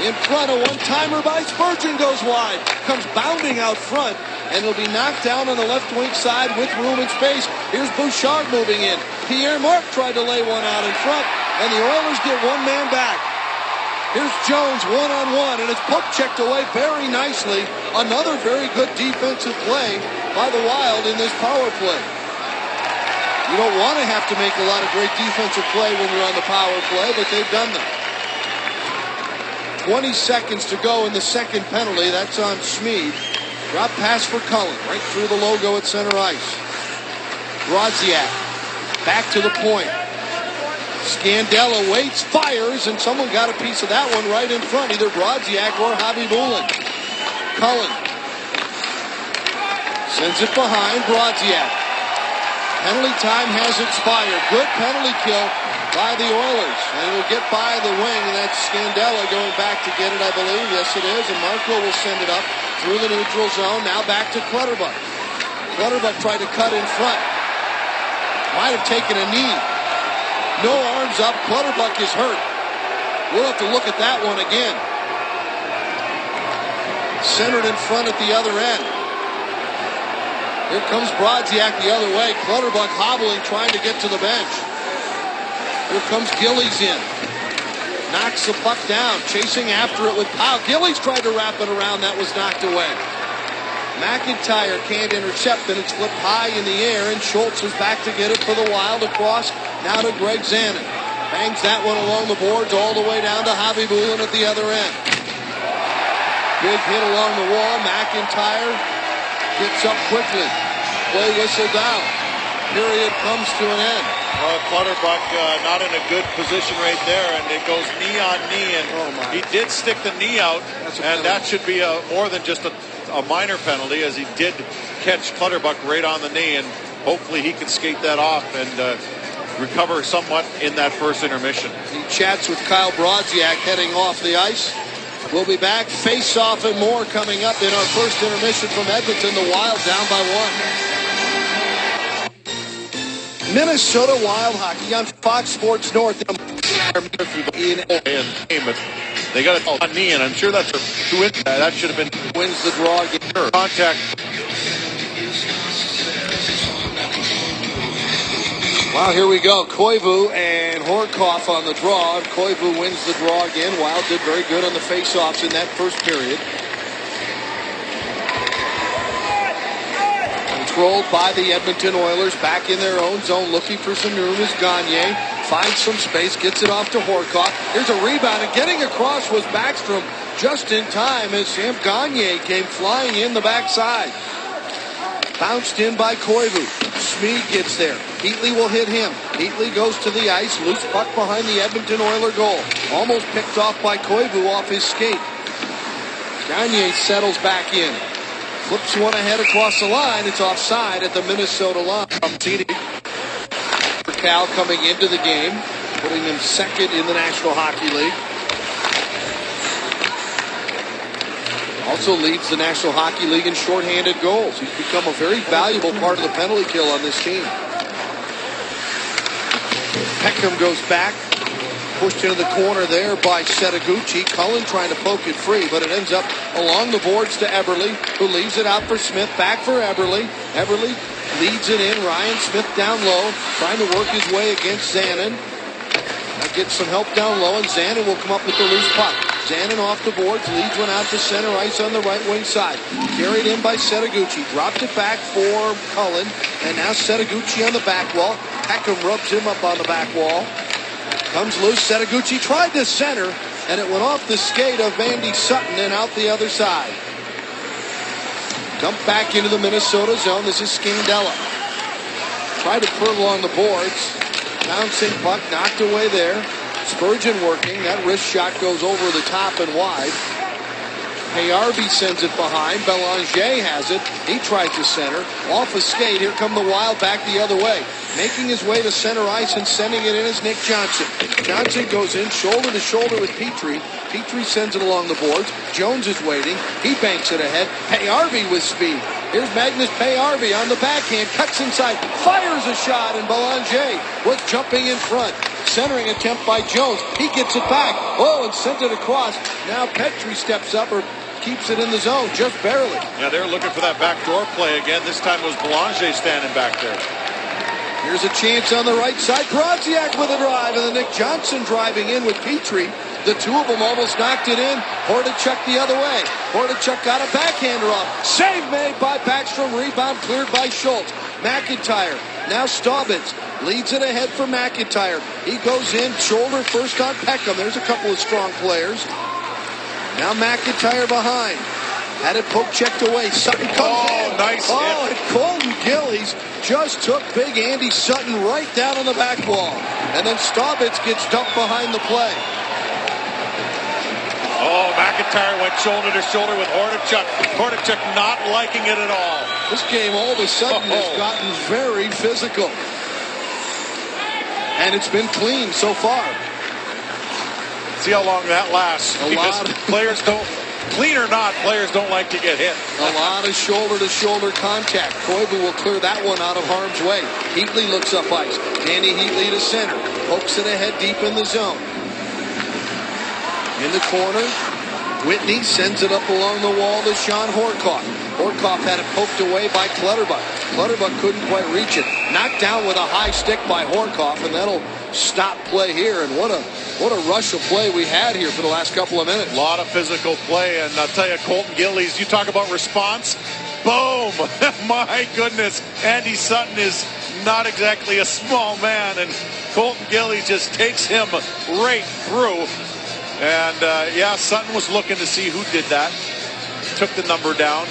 Speaker 1: In front, a one-timer by Spurgeon goes wide. Comes bounding out front. And it'll be knocked down on the left wing side with room and space. Here's Bouchard moving in. Pierre-Marc tried to lay one out in front. And the Oilers get one man back. Here's Jones one-on-one, and it's poke checked away very nicely. Another very good defensive play by the Wild in this power play. You don't want to have to make a lot of great defensive play when you're on the power play, but they've done them. 20 seconds to go in the second penalty. That's on Schmid. Drop pass for Cullen, right through the logo at center ice. Brodziak back to the point. Scandella waits, fires, and someone got a piece of that one right in front, either Brodziak or Javi Bulin. Cullen sends it behind Brodziak. Penalty time has expired. Good penalty kill by the Oilers. And it'll get by the wing, and that's Scandella going back to get it, I believe. Yes, it is. And Marco will send it up through the neutral zone. Now back to Clutterbuck. Clutterbuck tried to cut in front. Might have taken a knee. No arms up. Clutterbuck is hurt. We'll have to look at that one again. Centered in front at the other end. Here comes Brodziak the other way. Clutterbuck hobbling, trying to get to the bench. Here comes Gillies in. Knocks the puck down, chasing after it with Powell. Gillies tried to wrap it around. That was knocked away. McIntyre can't intercept, and it's flipped high in the air, and Schultz is back to get it for the Wild across Now to Greg Zanin. Bangs that one along the boards all the way down to Javi Bulin at the other end. Big hit along the wall. McIntyre gets up quickly. Play whistle down. Period comes to an end.
Speaker 2: Clutterbuck not in a good position right there, and it goes knee on knee, and he did stick the knee out, and that should be more than just a minor penalty, as he did catch Clutterbuck right on the knee, and hopefully he can skate that off and recover somewhat in that first intermission.
Speaker 1: He chats with Kyle Brodziak heading off the ice. We'll be back, face-off and more coming up in our first intermission from Edmonton. The Wild down by 1. Minnesota Wild hockey on Fox Sports North.
Speaker 2: They got it on knee, and I'm sure that's who wins that. That should have been
Speaker 1: wins the draw again.
Speaker 2: Contact.
Speaker 1: Wow, here we go. Koivu and Horkoff on the draw. Koivu wins the draw again. Wild did very good on the face-offs in that first period. Controlled by the Edmonton Oilers, back in their own zone, looking for some room is Gagne. Finds some space, gets it off to Horkoff. Here's a rebound, and getting across was Backstrom just in time as Sam Gagne came flying in the backside. Bounced in by Koivu. Schmid gets there. Heatley will hit him. Heatley goes to the ice. Loose puck behind the Edmonton Oiler goal. Almost picked off by Koivu off his skate. Gagne settles back in. Flips one ahead across the line. It's offside at the Minnesota line. Cal coming into the game, putting him second in the National Hockey League. Also leads the National Hockey League in shorthanded goals. He's become a very valuable part of the penalty kill on this team. Peckham goes back. Pushed into the corner there by Setaguchi. Cullen trying to poke it free, but it ends up along the boards to Eberle, who leaves it out for Smith. Back for Eberle. Eberle leads it in. Ryan Smith down low, trying to work his way against Zanin. Now gets some help down low, and Zanin will come up with the loose puck. Zanin off the boards, leads one out to center ice on the right wing side. Carried in by Setaguchi. Dropped it back for Cullen, and now Setaguchi on the back wall. Peckham rubs him up on the back wall. Comes loose. Setaguchi tried to center, and it went off the skate of Andy Sutton and out the other side. Dumped back into the Minnesota zone. This is Scandella. Tried to curl along the boards. Bouncing puck knocked away there. Spurgeon working. That wrist shot goes over the top and wide. Payarby sends it behind. Belanger has it. He tried to center. Off a skate. Here come the Wild back the other way. Making his way to center ice and sending it in is Nick Johnson. Johnson goes in shoulder to shoulder with Petrie. Petrie sends it along the boards. Jones is waiting. He banks it ahead. Payarby with speed. Here's Magnus Payarby on the backhand. Cuts inside. Fires a shot, and Belanger was jumping in front. Centering attempt by Jones. He gets it back. Oh, and sent it across. Now Petrie steps up or keeps it in the zone, just barely.
Speaker 2: Yeah, they're looking for that backdoor play again. This time it was Belanger standing back there.
Speaker 1: Here's a chance on the right side. Brodziak with a drive, and then Nick Johnson driving in with Petrie. The two of them almost knocked it in. Hordichuk the other way. Hordichuk got a backhander off. Save made by Backstrom. Rebound cleared by Schultz. McIntyre. Now Staubitz leads it ahead for McIntyre. He goes in, shoulder first on Peckham. There's a couple of strong players. Now McIntyre behind. Had it poke checked away. Sutton comes in.
Speaker 2: Nice
Speaker 1: hit.
Speaker 2: And
Speaker 1: Colton Gillies just took big Andy Sutton right down on the back wall. And then Staubitz gets dumped behind the play.
Speaker 2: Oh, McIntyre went shoulder to shoulder with Hordichuk. Hordichuk not liking it at all.
Speaker 1: This game all of a sudden has gotten very physical. And it's been clean so far.
Speaker 2: See how long that lasts. Because players don't, clean or not, players don't like to get hit.
Speaker 1: A lot of shoulder-to-shoulder contact. Koivu will clear that one out of harm's way. Heatley looks up ice. Danny Heatley to center. Pokes it ahead deep in the zone. In the corner, Whitney sends it up along the wall to Sean Horkoff. Horkoff had it poked away by Clutterbuck. Clutterbuck couldn't quite reach it. Knocked down with a high stick by Horkoff, and that'll stop play here. And what a rush of play we had here for the last couple of minutes.
Speaker 2: A lot of physical play, and I'll tell you, Colton Gillies, you talk about response. Boom! My goodness, Andy Sutton is not exactly a small man, and Colton Gillies just takes him right through. And yeah, Sutton was looking to see who did that. Took the number down.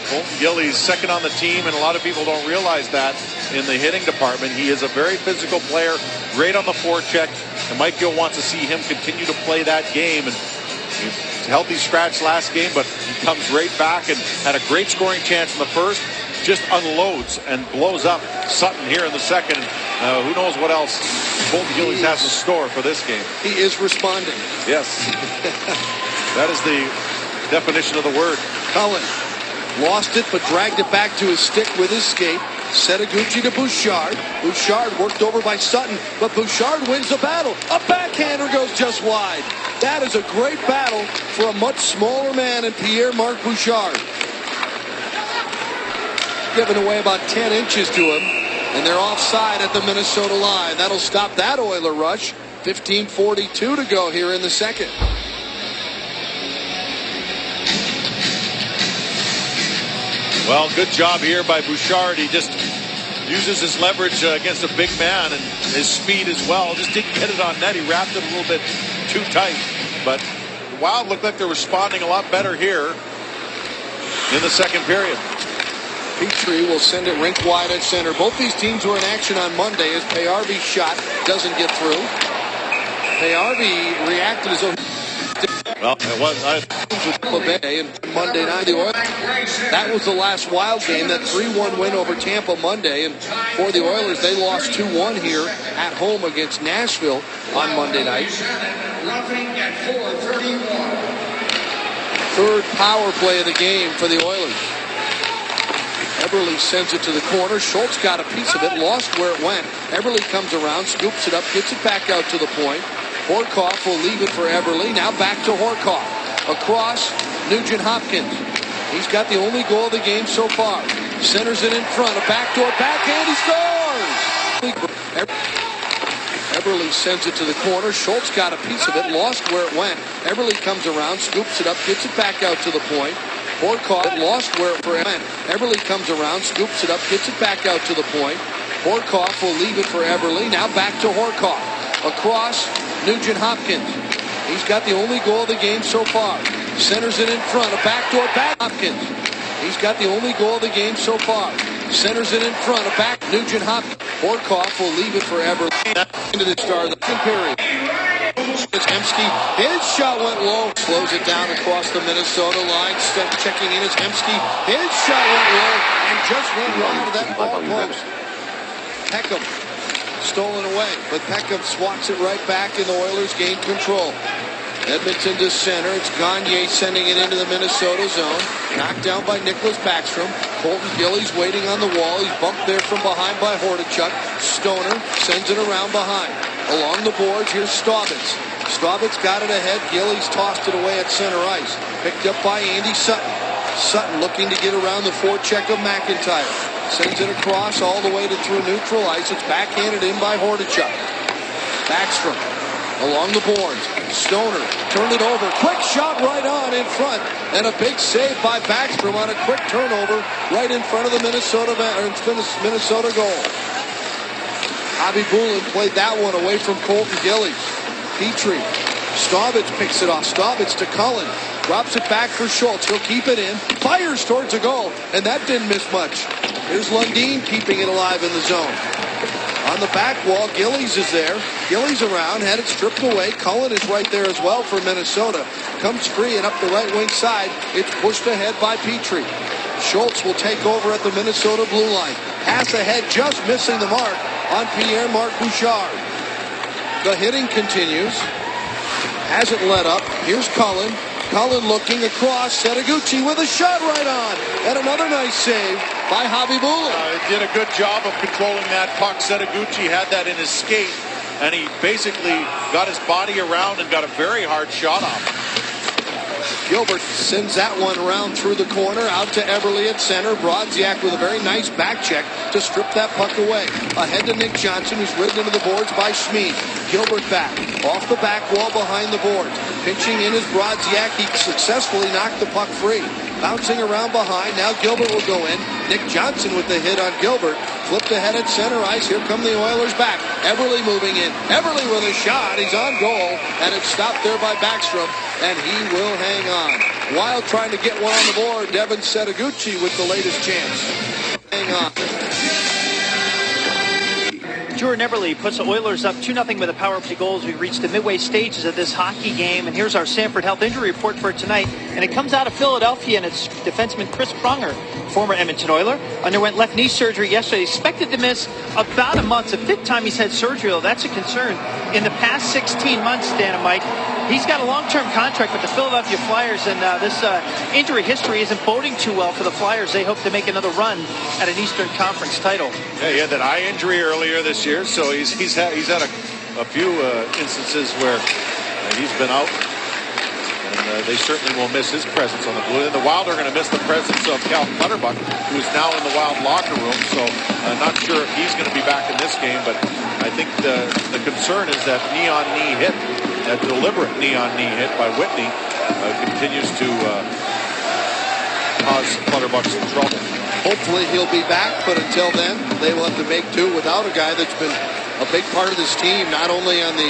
Speaker 2: Colton Gillies second on the team, and a lot of people don't realize that in the hitting department. He is a very physical player, great on the forecheck, and Mike Gill wants to see him continue to play that game. And healthy scratch last game, but he comes right back and had a great scoring chance in the first. Just unloads and blows up Sutton here in the second. Who knows what else Colton Gillies has in store for this game.
Speaker 1: He is responding.
Speaker 2: Yes. That is the definition of the word.
Speaker 1: Cullen lost it, but dragged it back to his stick with his skate. Setaguchi to Bouchard. Bouchard worked over by Sutton, but Bouchard wins the battle. A backhander goes just wide. That is a great battle for a much smaller man in Pierre-Marc Bouchard. Giving away about 10 inches to him, and they're offside at the Minnesota line. That'll stop that Oiler rush. 15:42 to go here in the second.
Speaker 2: Well, good job here by Bouchard. He just uses his leverage against a big man and his speed as well. Just didn't get it on net. He wrapped it a little bit too tight. But the Wild looked like they're responding a lot better here in the second period.
Speaker 1: Petrie will send it rink wide at center. Both these teams were in action on Monday as Payarvi's shot doesn't get through. Payarvi reacted as though
Speaker 2: well, it was
Speaker 1: and Monday night the Oilers. That was the last Wild game, that 3-1 win over Tampa Monday, and for the Oilers they lost 2-1 here at home against Nashville on Monday night. Third power play of the game for the Oilers. Eberle sends it to the corner. Schultz got a piece of it, lost where it went. Eberle comes around, scoops it up, gets it back out to the point. Horkoff will leave it for Eberle. Now back to Horkoff. Across, Nugent Hopkins. He's got the only goal of the game so far. Centers it in front. A backdoor backhand. He scores! Eberle sends it to the corner. Schultz got a piece of it, lost where it went. Eberle comes around, scoops it up, gets it back out to the point. Horkoff lost where it went. Eberle comes around, scoops it up, gets it back out to the point. Horkoff will leave it for Eberle. Now back to Horkoff. Across, Nugent Hopkins. He's got the only goal of the game so far. Centers it in front. A backdoor back. Hopkins. He's got the only goal of the game so far. Centers it in front. A back. Nugent Hopkins. Horkoff will leave it for Eberle. Into the start of the second period. It's Hemsky. His shot went low. Slows it down across the Minnesota line. Checking in is Hemsky. His shot went low and just went wrong to that ball post. Peckham. Stolen away, but Peckham swats it right back, and the Oilers gain control. Edmonton to center. It's Gagne sending it into the Minnesota zone. Knocked down by Nicholas Backstrom. Colton Gillies waiting on the wall. He's bumped there from behind by Hordichuk. Stoner sends it around behind. Along the boards, here's Staubitz. Staubitz got it ahead. Gillies tossed it away at center ice. Picked up by Andy Sutton. Sutton looking to get around the forecheck of McIntyre. Sends it across all the way to through neutral ice. It's backhanded in by Hordichuk. Backstrom along the boards. Stoner turned it over. Quick shot right on in front. And a big save by Backstrom on a quick turnover right in front of the Minnesota goal. Bobby Boulin played that one away from Colton Gillies. Petrie. Staubitz picks it off. Staubitz to Cullen. Drops it back for Schultz. He'll keep it in. Fires towards a goal. And that didn't miss much. Here's Lundin keeping it alive in the zone. On the back wall, Gillies is there. Gillies around, had it stripped away. Cullen is right there as well for Minnesota. Comes free and up the right wing side. It's pushed ahead by Petrie. Schultz will take over at the Minnesota blue line. Pass ahead, just missing the mark on Pierre-Marc Bouchard. The hitting continues. Hasn't let up. Here's Cullen. Cullen looking across. Setaguchi with a shot right on. And another nice save by Bobby Boulin.
Speaker 2: He did a good job of controlling that puck. Setaguchi had that in his skate, and he basically got his body around and got a very hard shot off.
Speaker 1: Gilbert sends that one around through the corner, out to Eberle at center. Brodziak with a very nice back check to strip that puck away. Ahead to Nick Johnson, who's ridden into the boards by Schmid. Gilbert back, off the back wall behind the boards. Pinching in is Brodziak. He successfully knocked the puck free. Bouncing around behind. Now Gilbert will go in. Nick Johnson with the hit on Gilbert. Flipped ahead at center ice. Here come the Oilers back. Everly moving in. Everly with a shot. He's on goal. And it's stopped there by Backstrom. And he will hang on. Wild trying to get one on the board. Devin Setaguchi with the latest chance. Hang on.
Speaker 4: Jordan Everly puts the Oilers up 2-0 with a power play goal as we reach the midway stages of this hockey game. And here's our Sanford Health injury report for tonight. And it comes out of Philadelphia, and it's defenseman Chris Pronger, former Edmonton Oiler, underwent left knee surgery yesterday. Expected to miss about a month. It's the 5th time he's had surgery. That's a concern. In the past 16 months, Dan and Mike, he's got a long-term contract with the Philadelphia Flyers, and this injury history isn't boding too well for the Flyers. They hope to make another run at an Eastern Conference title.
Speaker 2: Yeah, he had that eye injury earlier this year, so he's had a few instances where he's been out, and they certainly will miss his presence on the blue. And the Wild are going to miss the presence of Cal Clutterbuck, who is now in the Wild locker room, so I'm not sure if he's going to be back in this game, but I think the concern is that knee-on-knee hit, that deliberate knee-on-knee hit by Whitney continues to cause Clutterbuck some trouble.
Speaker 1: Hopefully he'll be back, but until then, they will have to make do without a guy that's been a big part of this team, not only on the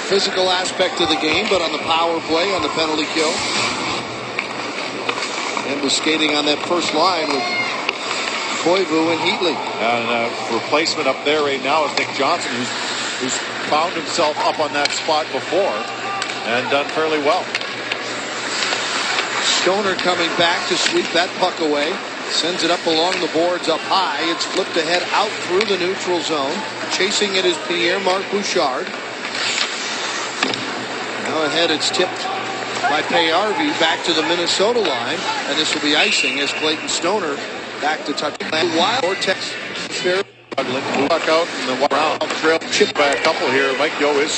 Speaker 1: physical aspect of the game, but on the power play, on the penalty kill. And was skating on that first line with Koivu and Heatley.
Speaker 2: And replacement up there right now is Nick Johnson, who's found himself up on that spot before and done fairly well.
Speaker 1: Stoner coming back to sweep that puck away. Sends it up along the boards up high. It's flipped ahead out through the neutral zone. Chasing it is Pierre-Marc Bouchard. Now ahead it's tipped by Payarvi back to the Minnesota line. And this will be icing as Clayton Stoner back to touch. Wild Vortex.
Speaker 2: Puck out in the round trail, chipped by a couple here. Mike Yeo is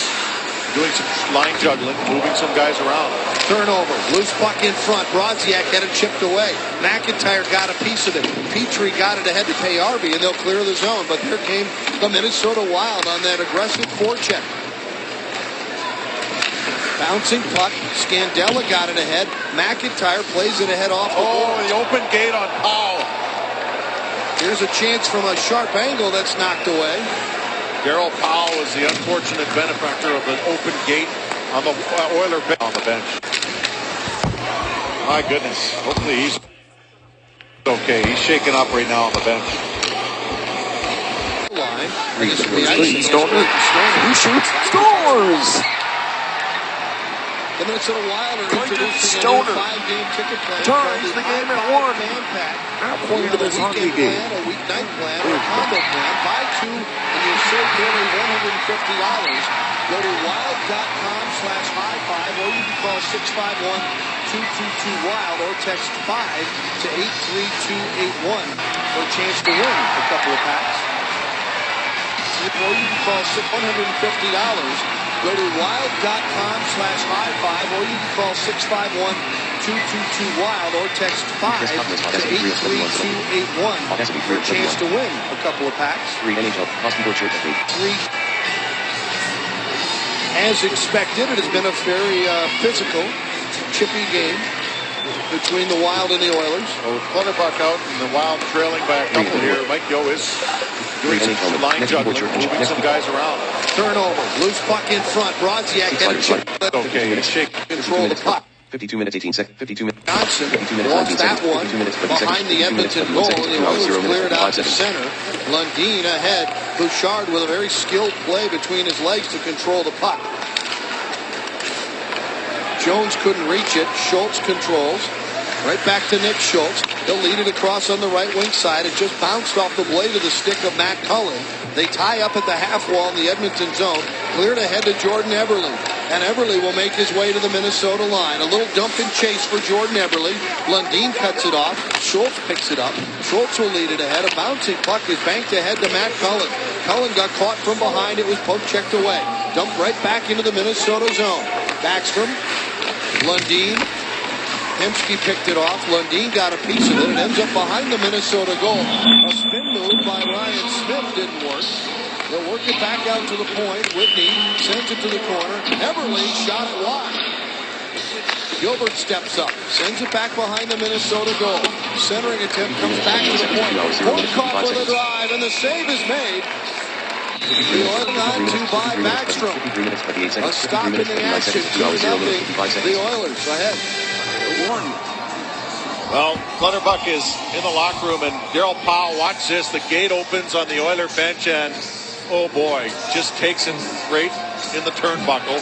Speaker 2: doing some line juggling, moving some guys around.
Speaker 1: Turnover, loose puck in front. Brodziak had it chipped away. McIntyre got a piece of it. Petrie got it ahead to Payarvi, and they'll clear the zone. But here came the Minnesota Wild on that aggressive forecheck. Bouncing puck. Scandella got it ahead. McIntyre plays it ahead off the board.
Speaker 2: The open gate on Powell.
Speaker 1: Here's a chance from a sharp angle that's knocked away.
Speaker 2: Darryl Powell is the unfortunate benefactor of an open gate on the Oiler bench. On the bench. My goodness. Hopefully he's okay. He's shaken up right now on the bench.
Speaker 1: Line.
Speaker 3: Stoner. Who shoots? Scores!
Speaker 1: The Minnesota Wild are
Speaker 3: Clayton
Speaker 1: introducing
Speaker 3: Stoner
Speaker 1: a new 5-game ticket plan.
Speaker 3: turns the game at one.
Speaker 1: Now
Speaker 3: point to this hockey game.
Speaker 1: A weeknight plan or a combo plan. Buy two and you'll save nearly $150. Go to wild.com/high5 or you can call 651-222-WILD or text 5 to 83281 for a chance to win a couple of packs. Or you can call $150. Go to wild.com/high5 or you can call 651-222-WILD or text 5 to 83281 for a chance to win a couple of packs.
Speaker 5: 3 NHL Hospital Church 3.
Speaker 1: As expected, it has been a very physical, chippy game between the Wild and the Oilers.
Speaker 2: So with Clutterbuck out and the Wild trailing by a couple here, Mike Yeo is doing some line juggling, moving some guys around.
Speaker 1: Turnover, loose puck in front. Brodziak had it chipped.
Speaker 2: Okay, he's shaking.
Speaker 1: Control the puck.
Speaker 5: 52 minutes, 18 seconds. 52 minutes.
Speaker 1: Johnson
Speaker 5: 52 minutes,
Speaker 1: lost
Speaker 5: 19
Speaker 1: that
Speaker 5: seconds.
Speaker 1: one
Speaker 5: 52 minutes, 20 seconds.
Speaker 1: behind the
Speaker 5: 52 minutes,
Speaker 1: Edmonton
Speaker 5: 20
Speaker 1: goal.
Speaker 5: seconds.
Speaker 1: The Oilers
Speaker 5: 0
Speaker 1: cleared
Speaker 5: minutes,
Speaker 1: out
Speaker 5: 5
Speaker 1: to
Speaker 5: seconds.
Speaker 1: center. Lundin ahead. Bouchard with a very skilled play between his legs to control the puck. Jones couldn't reach it. Schultz controls. Right back to Nick Schultz. He'll lead it across on the right wing side. It just bounced off the blade of the stick of Matt Cullen. They tie up at the half wall in the Edmonton zone. Cleared ahead to Jordan Everly. And Everly will make his way to the Minnesota line. A little dump and chase for Jordan Everly. Lundin cuts it off. Schultz picks it up. Schultz will lead it ahead. A bouncing puck is banked ahead to Matt Cullen. Cullen got caught from behind. It was poke checked away. Dumped right back into the Minnesota zone. Backstrom. Lundin. Hemsky picked it off. Lundin got a piece of it. It ends up behind the Minnesota goal. A spin move by Ryan Smith didn't work. They'll work it back out to the point. Whitney sends it to the corner. Everly shot it wide. Gilbert steps up, sends it back behind the Minnesota goal. Centering attempt comes back to the point. Horkoff with a drive, and the save is made. The Oilers on to by Backstrom. A stop in the action. 2-0. The Oilers ahead.
Speaker 2: Well, Clutterbuck is in the locker room, and Darryl Powell, watch this. The gate opens on the Oiler bench, and oh boy, just takes him right in the turnbuckle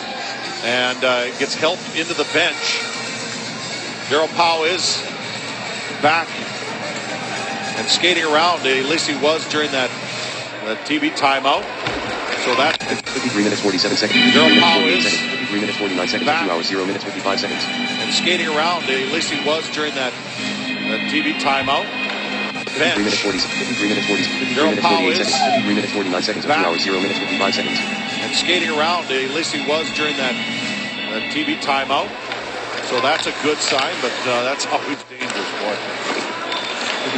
Speaker 2: and gets helped into the bench. Darryl Powell is back and skating around. At least he was during that TV timeout. So that
Speaker 5: 53 minutes 47 seconds.
Speaker 2: Darryl Powell is
Speaker 5: 53 minutes 49 seconds.
Speaker 2: back.
Speaker 5: 2 hours 0 minutes 55 seconds.
Speaker 2: And skating around. At least he was during that TV timeout.
Speaker 5: 53 minutes 40. 53 minutes 40. 53
Speaker 2: Darryl
Speaker 5: minutes
Speaker 2: Powell
Speaker 5: 48
Speaker 2: is
Speaker 5: seconds. 53 minutes 49 seconds. 2
Speaker 2: back.
Speaker 5: hours 0 minutes 55 seconds.
Speaker 2: And skating around. At least he was during that TV timeout. So that's a good sign, but that's always dangerous, boy.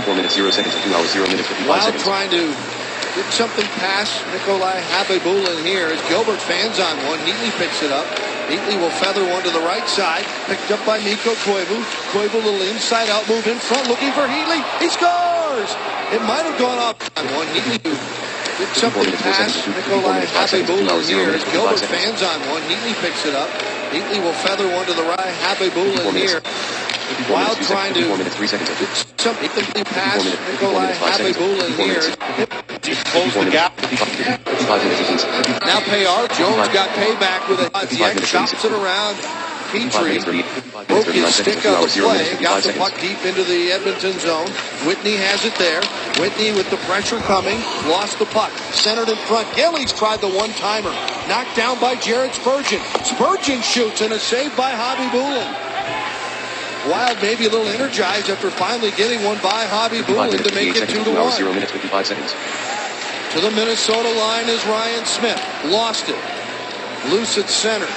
Speaker 5: 54 minutes 0 seconds. 2 hours 0 minutes 55
Speaker 1: Wild
Speaker 5: seconds.
Speaker 1: trying to get something past Nikolai Habibulin here as Gilbert fans on one. Heatley picks it up. Heatley will feather one to the right side. Picked up by Mikko Koivu. Koivu a little inside out move in front looking for Heatley. He scores! It might have gone up on one. Heatley get something past Nikolai Habibulin here as Gilbert fans on one. Heatley picks it up. Heatley will feather one to the right. Habibulin here. Wild trying to get something past Nikolai Habibulin here.
Speaker 2: Close the gap.
Speaker 1: Now Payar. Jones got payback with a chops it around. Petrie broke his stick on the play. Got the puck deep into the Edmonton zone. Whitney has it there. Whitney with the pressure coming. Lost the puck. Centered in front. Gillies tried the one-timer. Knocked down by Jared Spurgeon. Spurgeon shoots and a save by Habibulin. Wild maybe a little energized after finally getting one by Habibulin to make it 2-1.
Speaker 5: 0 minutes 55 seconds.
Speaker 1: To the Minnesota line is Ryan Smith. Lost it. Loose at center.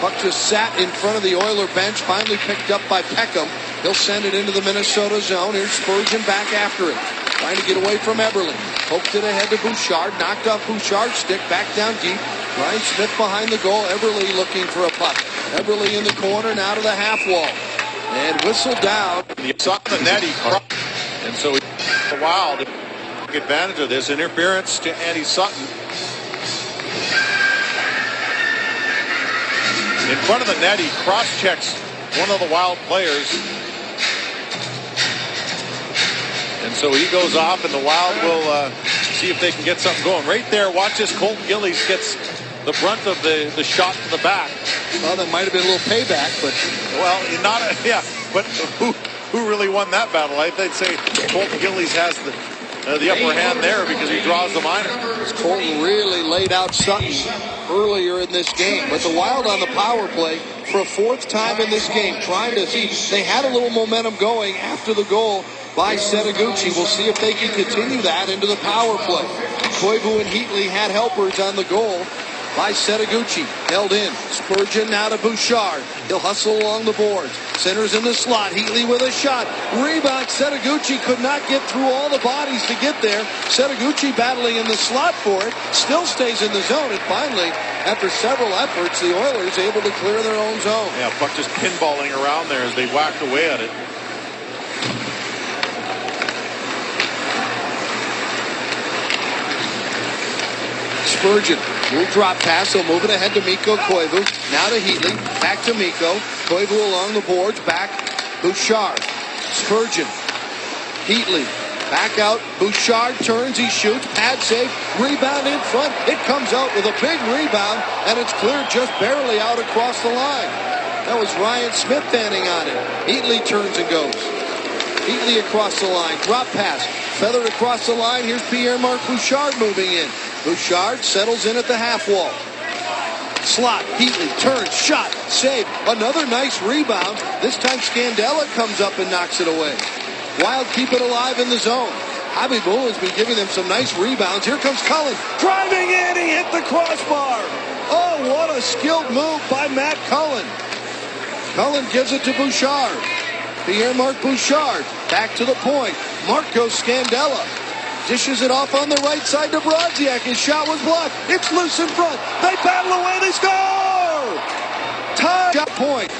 Speaker 1: Puck just sat in front of the Oiler bench. Finally picked up by Peckham. He'll send it into the Minnesota zone. Here's Spurgeon back after it. Trying to get away from Eberle. Poked it ahead to Bouchard. Knocked off Bouchard's stick. Back down deep. Ryan Smith behind the goal. Eberle looking for a puck. Eberle in the corner. Now to the half wall. And whistle down.
Speaker 2: It's on the net. And so the Wild took advantage of this interference to Andy Sutton. In front of the net, he cross-checks one of the Wild players. And so he goes off, and the Wild will see if they can get something going. Right there, watch this. Colton Gillies gets the brunt of the shot to the back.
Speaker 1: Well, that might have been a little payback, but
Speaker 2: but who really won that battle? I'd say Colton Gillies has the upper hand there because he draws the minor.
Speaker 1: Colton really laid out Sutton earlier in this game, but the Wild on the power play for a fourth time in this game, trying to see. They had a little momentum going after the goal by Setaguchi. We'll see if they can continue that into the power play. Koivu and Heatley had helpers on the goal by Setaguchi. Held in. Spurgeon now to Bouchard. He'll hustle along the boards. Centers in the slot. Heatley with a shot. Rebound. Setaguchi could not get through all the bodies to get there. Setaguchi battling in the slot for it. Still stays in the zone. And finally, after several efforts, the Oilers able to clear their own zone.
Speaker 2: Yeah, puck just pinballing around there as they whacked away at it.
Speaker 1: Spurgeon will drop pass. He'll move it ahead to Mikko Koivu. Now to Heatley. Back to Mikko. Koivu along the boards. Back. Bouchard. Spurgeon. Heatley. Back out. Bouchard turns. He shoots. Pad save. Rebound in front. It comes out with a big rebound, and it's cleared just barely out across the line. That was Ryan Smith standing on it. Heatley turns and goes. Heatley across the line. Drop pass. Feathered across the line. Here's Pierre-Marc Bouchard moving in. Bouchard settles in at the half wall. Slot. Heatley turns. Shot. Save. Another nice rebound. This time Scandella comes up and knocks it away. Wild keep it alive in the zone. Habibulin's been giving them some nice rebounds. Here comes Cullen. Driving in. He hit the crossbar. Oh, what a skilled move by Matt Cullen. Cullen gives it to Bouchard. Pierre-Marc Bouchard. Back to the point. Marco Scandella dishes it off on the right side to Brodziak. His shot was blocked. It's loose in front. They battle away. They score! Tie shot point.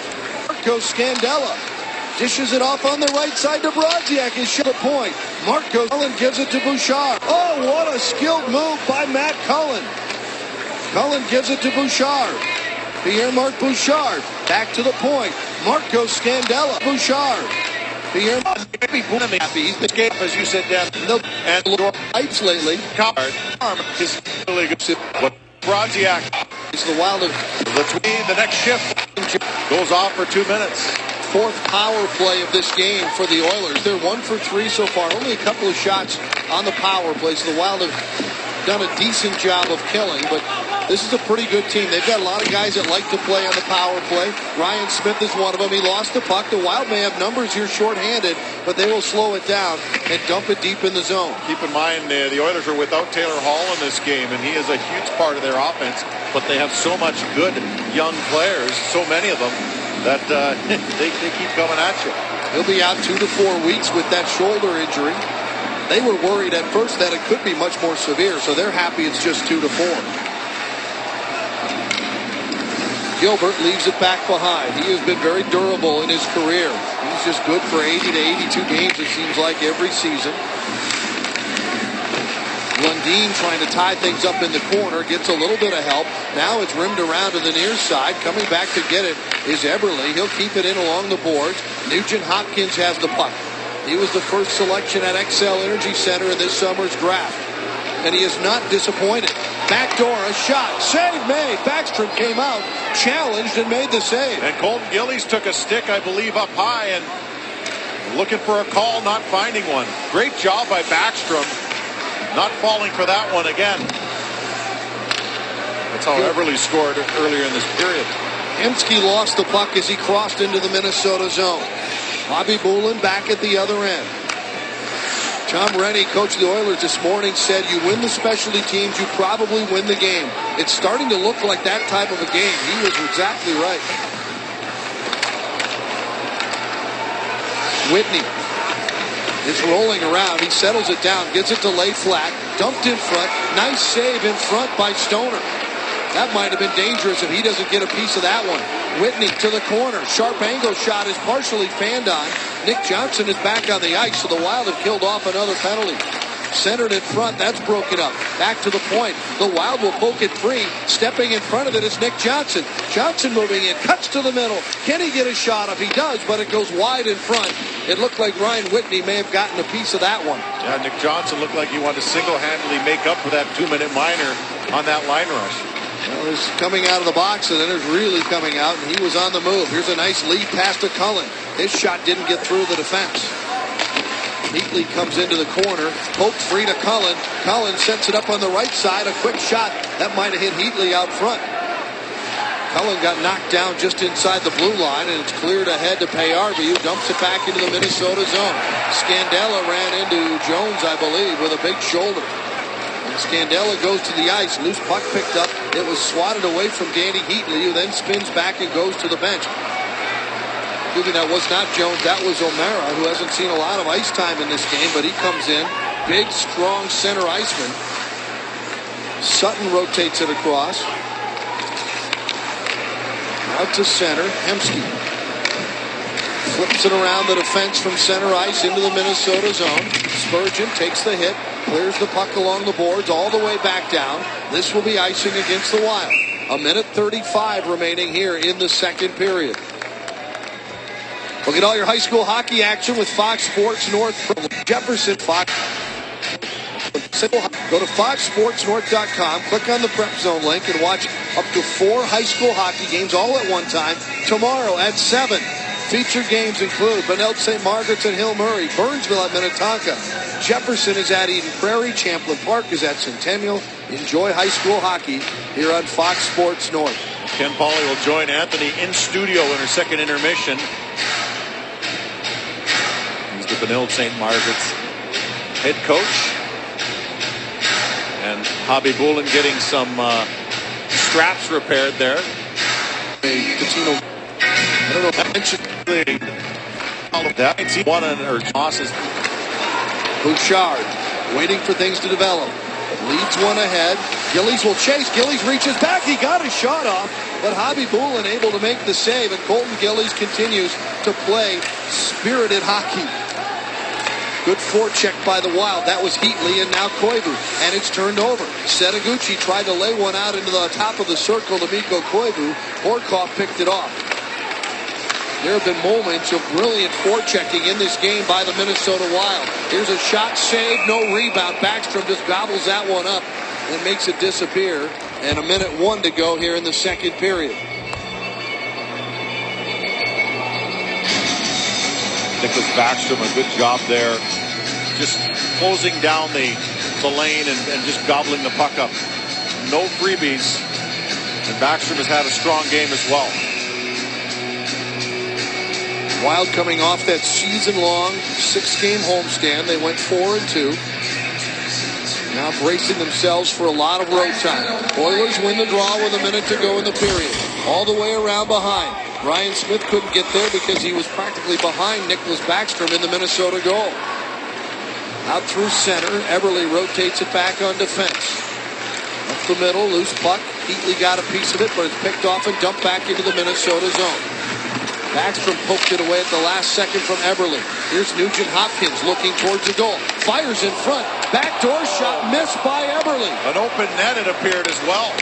Speaker 1: Marco Scandella dishes it off on the right side to Brodziak. His shot at point. Marco Cullen gives it to Bouchard. Oh, what a skilled move by Matt Cullen. Cullen gives it to Bouchard. Pierre-Marc Bouchard back to the point. Marco Scandella. Bouchard.
Speaker 2: He's been game, as you said, Dan. And
Speaker 1: Heights lately.
Speaker 2: Coward is really good. What Brodziak
Speaker 1: It's the Wild.
Speaker 2: between the next shift goes off for 2 minutes.
Speaker 1: Fourth power play of this game for the Oilers. They're 1 for 3 so far. Only a couple of shots on the power play. So the Wild have done a decent job of killing, but this is a pretty good team. They've got a lot of guys that like to play on the power play. Ryan Smith is one of them. He lost the puck. The Wild may have numbers here shorthanded, but they will slow it down and dump it deep in the zone.
Speaker 2: Keep in mind, the Oilers are without Taylor Hall in this game, and he is a huge part of their offense, but they have so much good young players, so many of them, that they keep coming at you.
Speaker 1: He'll be out 2 to 4 weeks with that shoulder injury. They were worried at first that it could be much more severe, so they're happy it's just 2 to 4. Gilbert leaves it back behind. He has been very durable in his career. He's just good for 80 to 82 games, it seems like, every season. Lundin trying to tie things up in the corner, gets a little bit of help. Now it's rimmed around to the near side. Coming back to get it is Eberle. He'll keep it in along the boards. Nugent Hopkins has the puck. He was the first selection at XL Energy Center in this summer's draft, and he is not disappointed. Backdoor, a shot, save made. Backstrom came out, challenged, and made the save.
Speaker 2: And Colton Gillies took a stick, I believe, up high and looking for a call, not finding one. Great job by Backstrom, not falling for that one again. That's how Eberle scored earlier in this period.
Speaker 1: Hemsky lost the puck as he crossed into the Minnesota zone. Bobby Boulin back at the other end. Tom Rennie, coach of the Oilers this morning, said you win the specialty teams, you probably win the game. It's starting to look like that type of a game. He was exactly right. Whitney is rolling around. He settles it down, gets it to lay flat, dumped in front. Nice save in front by Stoner. That might have been dangerous if he doesn't get a piece of that one. Whitney to the corner. Sharp angle shot is partially fanned on. Nick Johnson is back on the ice, so the Wild have killed off another penalty. Centered in front, that's broken up. Back to the point. The Wild will poke it free. Stepping in front of it is Nick Johnson. Johnson moving in, cuts to the middle. Can he get a shot off? He does, but it goes wide in front. It looked like Ryan Whitney may have gotten a piece of that one.
Speaker 2: Yeah, Nick Johnson looked like he wanted to single-handedly make up for that 2-minute minor on that line rush.
Speaker 1: Well, he's coming out of the box, and then there's really coming out, and he was on the move. Here's a nice lead pass to Cullen. His shot didn't get through the defense. Heatley comes into the corner, poked free to Cullen. Cullen sets it up on the right side, a quick shot. That might have hit Heatley out front. Cullen got knocked down just inside the blue line, and it's cleared ahead to Payarby, who dumps it back into the Minnesota zone. Scandella ran into Jones, I believe, with a big shoulder. Scandella goes to the ice. Loose puck picked up. It was swatted away from Danny Heatley, who then spins back and goes to the bench. Excuse me, that was not Jones. That was O'Mara, who hasn't seen a lot of ice time in this game, but he comes in. Big, strong center iceman. Sutton rotates it across. Out to center. Hemsky flips it around the defense from center ice into the Minnesota zone. Spurgeon takes the hit, clears the puck along the boards all the way back down. This will be icing against the Wild. 1:35 remaining here in the second period. Look at all your high school hockey action with Fox Sports North. Jefferson Fox. Go to foxsportsnorth.com, click on the Prep Zone link, and watch up to 4 high school hockey games all at one time tomorrow at 7. Featured games include Benilde St. Margaret's at Hill Murray, Burnsville at Minnetonka, Jefferson is at Eden Prairie, Champlain Park is at Centennial. Enjoy high school hockey here on Fox Sports North.
Speaker 2: Ken Pauley will join Anthony in studio in her second intermission. He's the Benilde St. Margaret's head coach. And Hobby Boulin getting some straps repaired there.
Speaker 1: Catino, I don't know if I mentioned
Speaker 2: All of that. One on her tosses.
Speaker 1: Bouchard waiting for things to develop. Leads one ahead. Gillies will chase. Gillies reaches back. He got his shot off, but Hobby Bullen able to make the save, and Colton Gillies continues to play spirited hockey. Good forecheck by the Wild. That was Heatley, and now Koivu. And it's turned over. Setaguchi tried to lay one out into the top of the circle to Mikko Koivu. Horkoff picked it off. There have been moments of brilliant forechecking in this game by the Minnesota Wild. Here's a shot, save, no rebound. Backstrom just gobbles that one up and makes it disappear. And 1:01 to go here in the second period.
Speaker 2: Nicholas Backstrom, a good job there, just closing down the lane and just gobbling the puck up. No freebies, and Backstrom has had a strong game as well.
Speaker 1: Wild coming off that season-long 6-game homestand. They went 4-2. Now bracing themselves for a lot of road time. Oilers win the draw with a minute to go in the period. All the way around behind. Ryan Smith couldn't get there because he was practically behind Nicholas Backstrom in the Minnesota goal. Out through center. Eberle rotates it back on defense. Up the middle, loose puck. Heatley got a piece of it, but it's picked off and dumped back into the Minnesota zone. Backstrom poked it away at the last second from Eberle. Here's Nugent Hopkins looking towards the goal. Fires in front. Backdoor shot missed by Eberle.
Speaker 2: An open net, it appeared as well.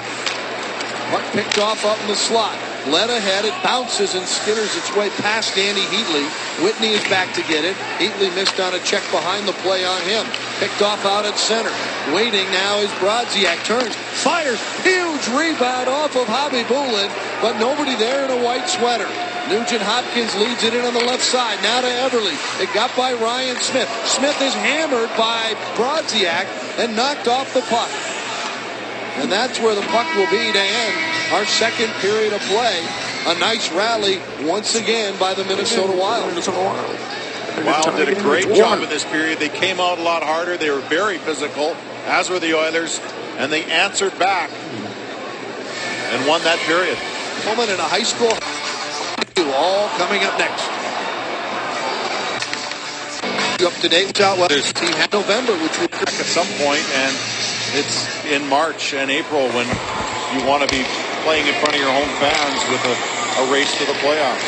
Speaker 1: Puck picked off up in the slot. Led ahead, it bounces and skitters its way past Danny Heatley. Whitney is back to get it. Heatley missed on a check behind the play on him. Picked off out at center. Waiting now is Brodziak. Turns, fires, huge rebound off of Hobby Bullen, but nobody there in a white sweater. Nugent Hopkins leads it in on the left side. Now to Eberle. It got by Ryan Smith. Smith is hammered by Brodziak and knocked off the puck. And that's where the puck will be to end our second period of play. A nice rally once again by the Minnesota Wild.
Speaker 2: Wild did a great job in this period. They came out a lot harder. They were very physical, as were the Oilers, and they answered back and won that period.
Speaker 1: Moment in a high school. All coming up next. Up to date with Weather's team had November, which will
Speaker 2: back at some point, and it's in March and April when you want to be playing in front of your home fans with a race to the playoffs.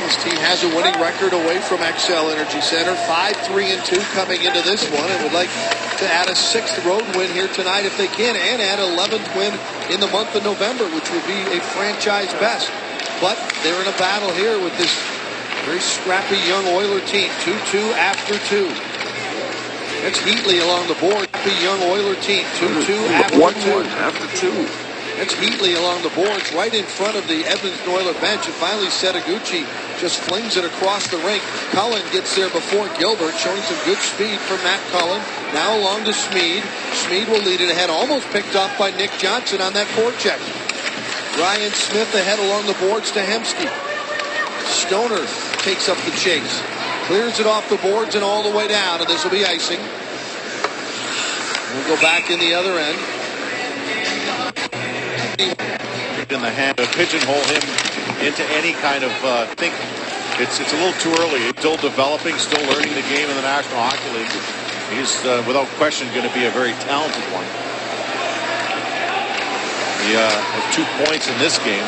Speaker 1: This team has a winning record away from XL Energy Center, 5-3-2 coming into this one, and would like to add a 6th road win here tonight if they can, and add an 11th win in the month of November, which would be a franchise best. But they're in a battle here with this very scrappy young Oiler team. 2-2 after 2. It's Heatley along the board. The young Oiler team. 2-2 after 2.
Speaker 3: After 2.
Speaker 1: It's Heatley along the boards right in front of the Edmonton Oiler bench. And finally Setaguchi just flings it across the rink. Cullen gets there before Gilbert, showing some good speed from Matt Cullen. Now along to Smead. Smead will lead it ahead. Almost picked off by Nick Johnson on that forecheck. Ryan Smith ahead along the boards to Hemsky. Stoner takes up the chase. Clears it off the boards and all the way down, and this will be icing. We'll go back in the other end.
Speaker 2: In the hand to pigeonhole him into any kind of think. It's a little too early. He's still developing, still learning the game in the National Hockey League. He's without question going to be a very talented one. He has 2 points in this game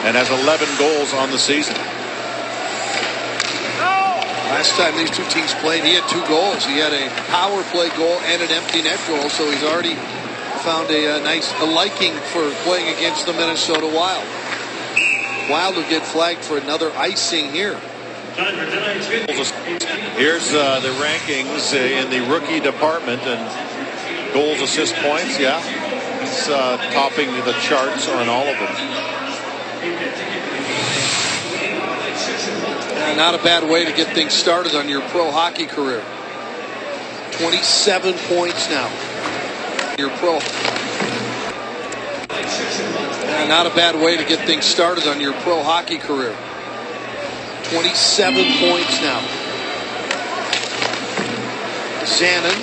Speaker 2: and has 11 goals on the season.
Speaker 1: Last time these two teams played, he had 2 goals. He had a power play goal and an empty net goal, so he's already found a nice liking for playing against the Minnesota Wild. Wild will get flagged for another icing here.
Speaker 2: Here's the rankings in the rookie department, and goals, assist, points. Yeah, it's topping the charts on all of them.
Speaker 1: Not a bad way to get things started on your pro hockey career. 27 points now. Your pro. Not a bad way to get things started on your pro hockey career. 27 points now. Zanin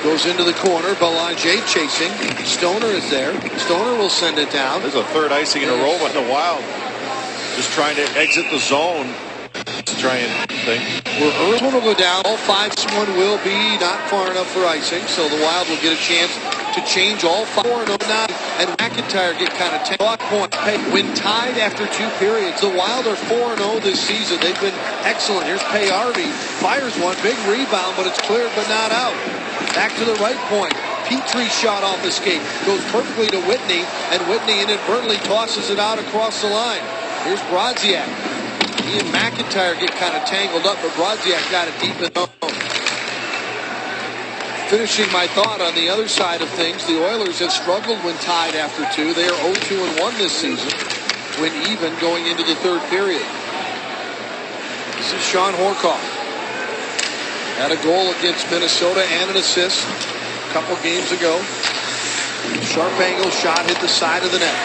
Speaker 1: goes into the corner. Belanger chasing. Stoner is there. Stoner will send it down.
Speaker 2: There's a third icing in a row by the Wild. Just trying to exit the zone. Let's try and think.
Speaker 1: We're early. One will go down. All 5-1 will be not far enough for icing, so the Wild will get a chance to change all 5. 4-0 now, and McIntyre get kind of 10 point. When tied after 2 periods, the Wild are 4-0 this season. They've been excellent. Here's Payardi, fires one, big rebound, but it's cleared but not out. Back to the right point. Petrie's shot off escape goes perfectly to Whitney, and Whitney inadvertently tosses it out across the line. Here's Brodziak. He and McIntyre get kind of tangled up, but Brodziak got it deep in the zone. Finishing my thought on the other side of things, the Oilers have struggled when tied after 2. They are 0-2-1 this season, when even going into the 3rd period. This is Sean Horcoff. Had a goal against Minnesota and an assist a couple games ago. Sharp angle shot hit the side of the net.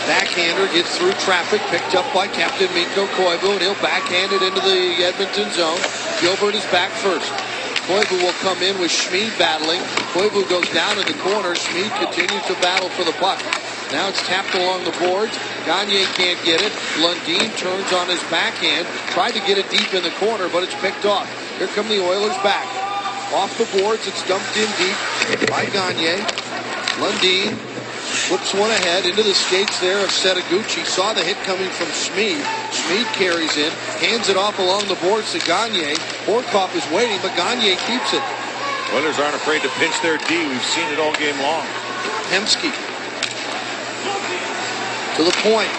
Speaker 1: Backhander gets through traffic, picked up by Captain Mikko Koivu, and he'll backhand it into the Edmonton zone. Gilbert is back first. Koivu will come in with Schmid battling. Koivu goes down in the corner. Schmid continues to battle for the puck. Now it's tapped along the boards. Gagne can't get it. Lundin turns on his backhand. Tried to get it deep in the corner, but it's picked off. Here come the Oilers back. Off the boards, it's dumped in deep by Gagne. Lundin flips one ahead into the skates there of Setaguchi. Saw the hit coming from Schmid. Schmid carries in, hands it off along the boards to Gagne. Horcoff is waiting, but Gagne keeps it.
Speaker 2: Oilers aren't afraid to pinch their D. We've seen it all game long.
Speaker 1: Hemsky to the point.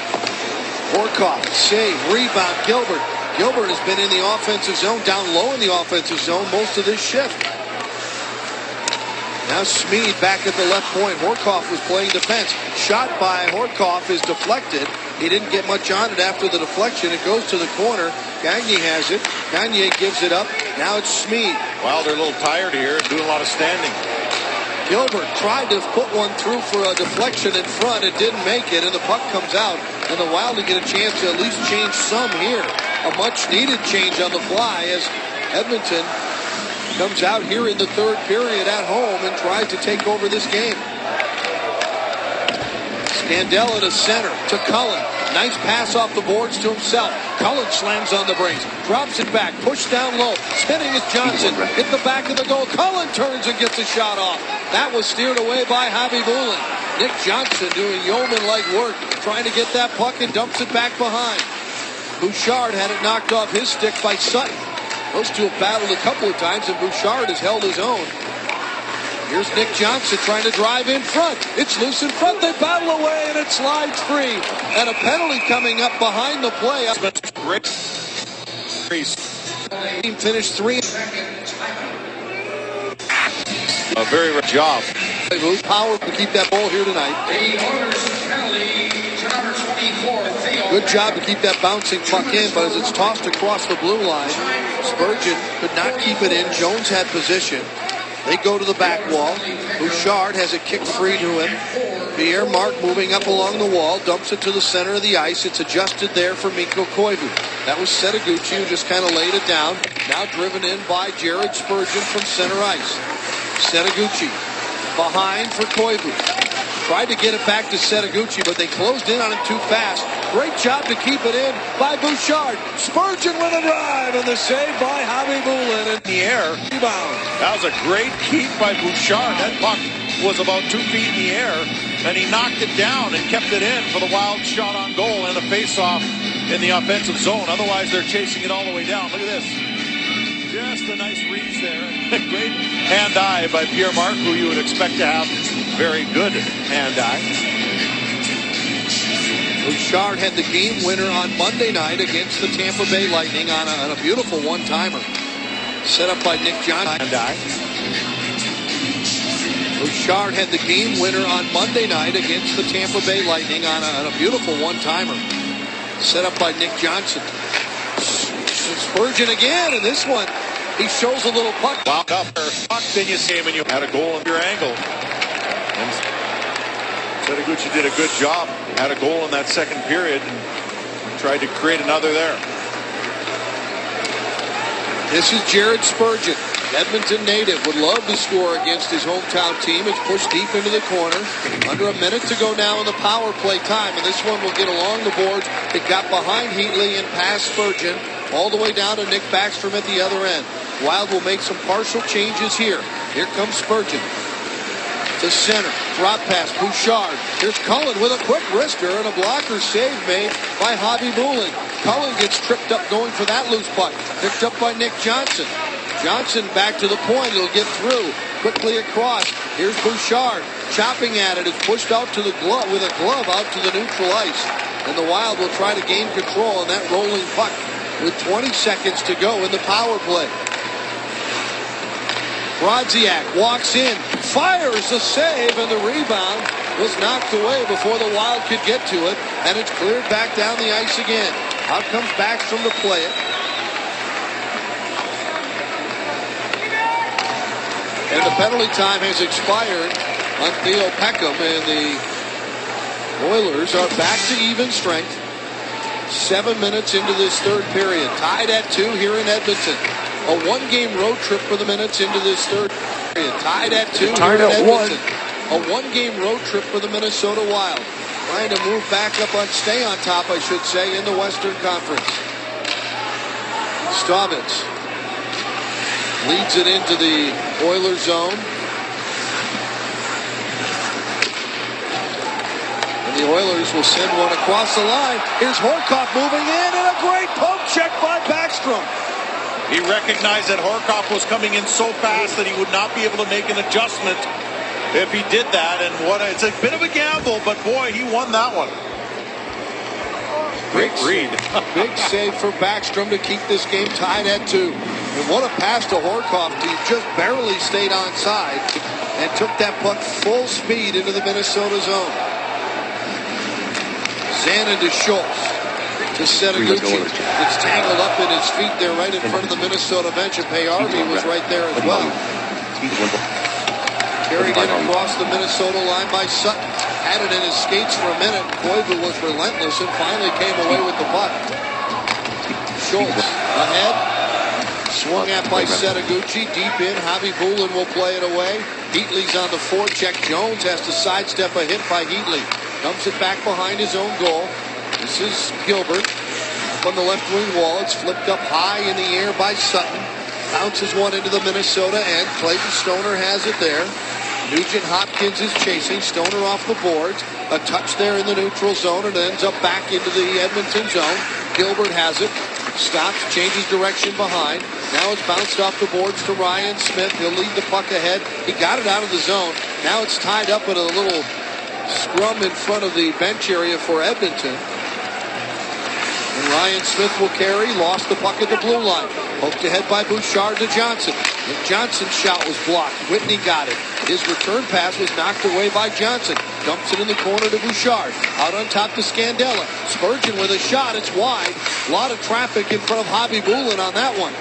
Speaker 1: Horcoff, save, rebound, Gilbert. Gilbert has been in the offensive zone, down low in the offensive zone most of this shift. Now Schmid back at the left point. Horcoff was playing defense. Shot by Horcoff is deflected. He didn't get much on it after the deflection. It goes to the corner. Gagne has it. Gagne gives it up. Now it's Schmid.
Speaker 2: Well, they're a little tired here, doing a lot of standing.
Speaker 1: Gilbert tried to put one through for a deflection in front. It didn't make it, and the puck comes out. And the Wild to get a chance to at least change some here. A much-needed change on the fly as Edmonton comes out here in the 3rd period at home and tries to take over this game. Scandella to center to Cullen. Nice pass off the boards to himself. Cullen slams on the brakes, drops it back, pushed down low. Spinning is Johnson. Hit the back of the goal. Cullen turns and gets a shot off. That was steered away by Javi Bulin. Nick Johnson doing yeoman-like work, trying to get that puck and dumps it back behind. Bouchard had it knocked off his stick by Sutton. Those two have battled a couple of times, and Bouchard has held his own. Here's Nick Johnson trying to drive in front. It's loose in front. They battle away, and it slides free. And a penalty coming up behind the play.
Speaker 2: Great.
Speaker 1: Team finished 3.
Speaker 2: A very good job.
Speaker 1: Power to keep that ball here tonight. Good job to keep that bouncing puck in, but as it's tossed across the blue line, Spurgeon could not keep it in. Jones had position. They go to the back wall. Bouchard has it kicked free to him. Pierre Mark moving up along the wall, dumps it to the center of the ice. It's adjusted there for Mikko Koivu. That was Setaguchi who just kind of laid it down. Now driven in by Jared Spurgeon from center ice. Setaguchi behind for Koivu. Tried to get it back to Setaguchi, but they closed in on him too fast. Great job to keep it in by Bouchard. Spurgeon with a drive, and the save by Javi Bulin in the air. Rebound.
Speaker 2: That was a great keep by Bouchard. That puck was about 2 feet in the air, and he knocked it down and kept it in for the Wild shot on goal and a face-off in the offensive zone. Otherwise, they're chasing it all the way down. Look at this. Just a nice reach there. Great hand-eye by Pierre Mark, who you would expect to have very good hand-eye.
Speaker 1: Bouchard had the game winner on Monday night against the Tampa Bay Lightning on a beautiful one-timer. Set up by Nick Johnson. Bouchard had the game winner on Monday night against the Tampa Bay Lightning on a beautiful one-timer. Set up by Nick Johnson. Spurgeon again, and this one, he shows a little puck.
Speaker 2: Walk up there, puck, then you see him, and you had a goal in your angle. And Setaguchi did a good job. Had a goal in that second period and tried to create another there.
Speaker 1: This is Jared Spurgeon. Edmonton native would love to score against his hometown team. It's pushed deep into the corner. Under a minute to go now in the power play time, and this one will get along the boards. It got behind Heatley and past Spurgeon. all the way down to Nick Backstrom at the other end. Wild will make some partial changes here. Here comes Spurgeon to center. Drop pass, Bouchard. Here's Cullen with a quick wrister and a blocker save made by Javi Bulin. Cullen gets tripped up going for that loose puck. Picked up by Nick Johnson. Johnson back to the point. It'll get through. Quickly across. Here's Bouchard. Chopping at it. It's pushed out to the glove with a glove out to the neutral ice. And the Wild will try to gain control on that rolling puck with 20 seconds to go in the power play. Brodziak walks in, fires the save, and the rebound was knocked away before the Wild could get to it, and it's cleared back down the ice again. Out comes Backstrom to play it. And the penalty time has expired on Theo Peckham, and the Oilers are back to even strength. 7 minutes into this third period. Tied at 2 here in Edmonton. A one-game road trip for the Minutes into this third period. Tied at 2 here in Edmonton. A one-game road trip for the Minnesota Wild. Trying to move back up on, stay on top, I should say, in the Western Conference. Stavitz leads it into the Oilers zone. And the Oilers will send one across the line. Here's Horcoff moving in, and a great poke check by Backstrom.
Speaker 2: He recognized that Horcoff was coming in so fast that he would not be able to make an adjustment if he did that. And it's a bit of a gamble, but boy, he won that one. Great read.
Speaker 1: Big save for Backstrom to keep this game tied at 2. And what a pass to Horcoff. He just barely stayed onside and took that puck full speed into the Minnesota zone. Zanin to Schultz. To Setaguchi. It's tangled up in his feet there right in front of the Minnesota bench, and Payarvi was right there as well. Carried in across the Minnesota line by Sutton. Had it in his skates for a minute. Koivu was relentless and finally came away with the puck. Schultz ahead. Swung at by Setaguchi. Deep in. Javi Bulin will play it away. Heatley's on the forecheck. Jones has to sidestep a hit by Heatley. Dumps it back behind his own goal. This is Gilbert up on the left wing wall. It's flipped up high in the air by Sutton. Bounces one into the Minnesota end. Clayton Stoner has it there. Nugent Hopkins is chasing. Stoner off the boards. A touch there in the neutral zone, and it ends up back into the Edmonton zone. Gilbert has it. Stops, changes direction behind. Now it's bounced off the boards to Ryan Smith. He'll lead the puck ahead. He got it out of the zone. Now it's tied up in a little scrum in front of the bench area for Edmonton. And Ryan Smith will carry. Lost the puck at the blue line. Poked ahead by Bouchard to Johnson. And Johnson's shot was blocked. Whitney got it. His return pass was knocked away by Johnson. Dumps it in the corner to Bouchard. Out on top to Scandella. Spurgeon with a shot. It's wide. A lot of traffic in front of Javi Bulin on that one.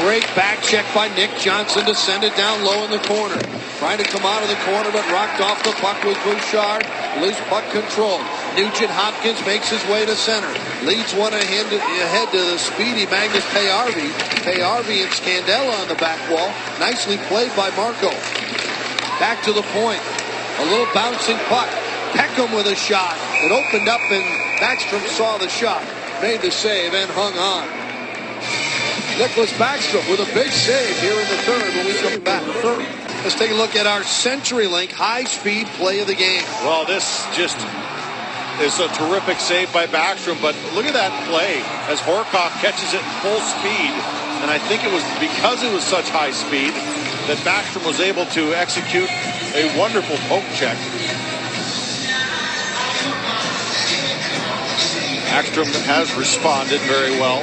Speaker 1: Great back check by Nick Johnson to send it down low in the corner. Trying to come out of the corner, but rocked off the puck with Bouchard. Loose puck control. Nugent Hopkins makes his way to center. Leads one ahead to the speedy Magnus Payarvi. Payarvi and Scandella on the back wall. Nicely played by Marco. Back to the point. A little bouncing puck. Peckham with a shot. It opened up and Backstrom saw the shot. Made the save and hung on. Nicholas Backstrom with a big save here in the third when we come back. Let's take a look at our CenturyLink high-speed play of the game.
Speaker 2: Well, this just is a terrific save by Backstrom, but look at that play as Horcoff catches it full speed. And I think it was because it was such high speed that Backstrom was able to execute a wonderful poke check. Backstrom has responded very well.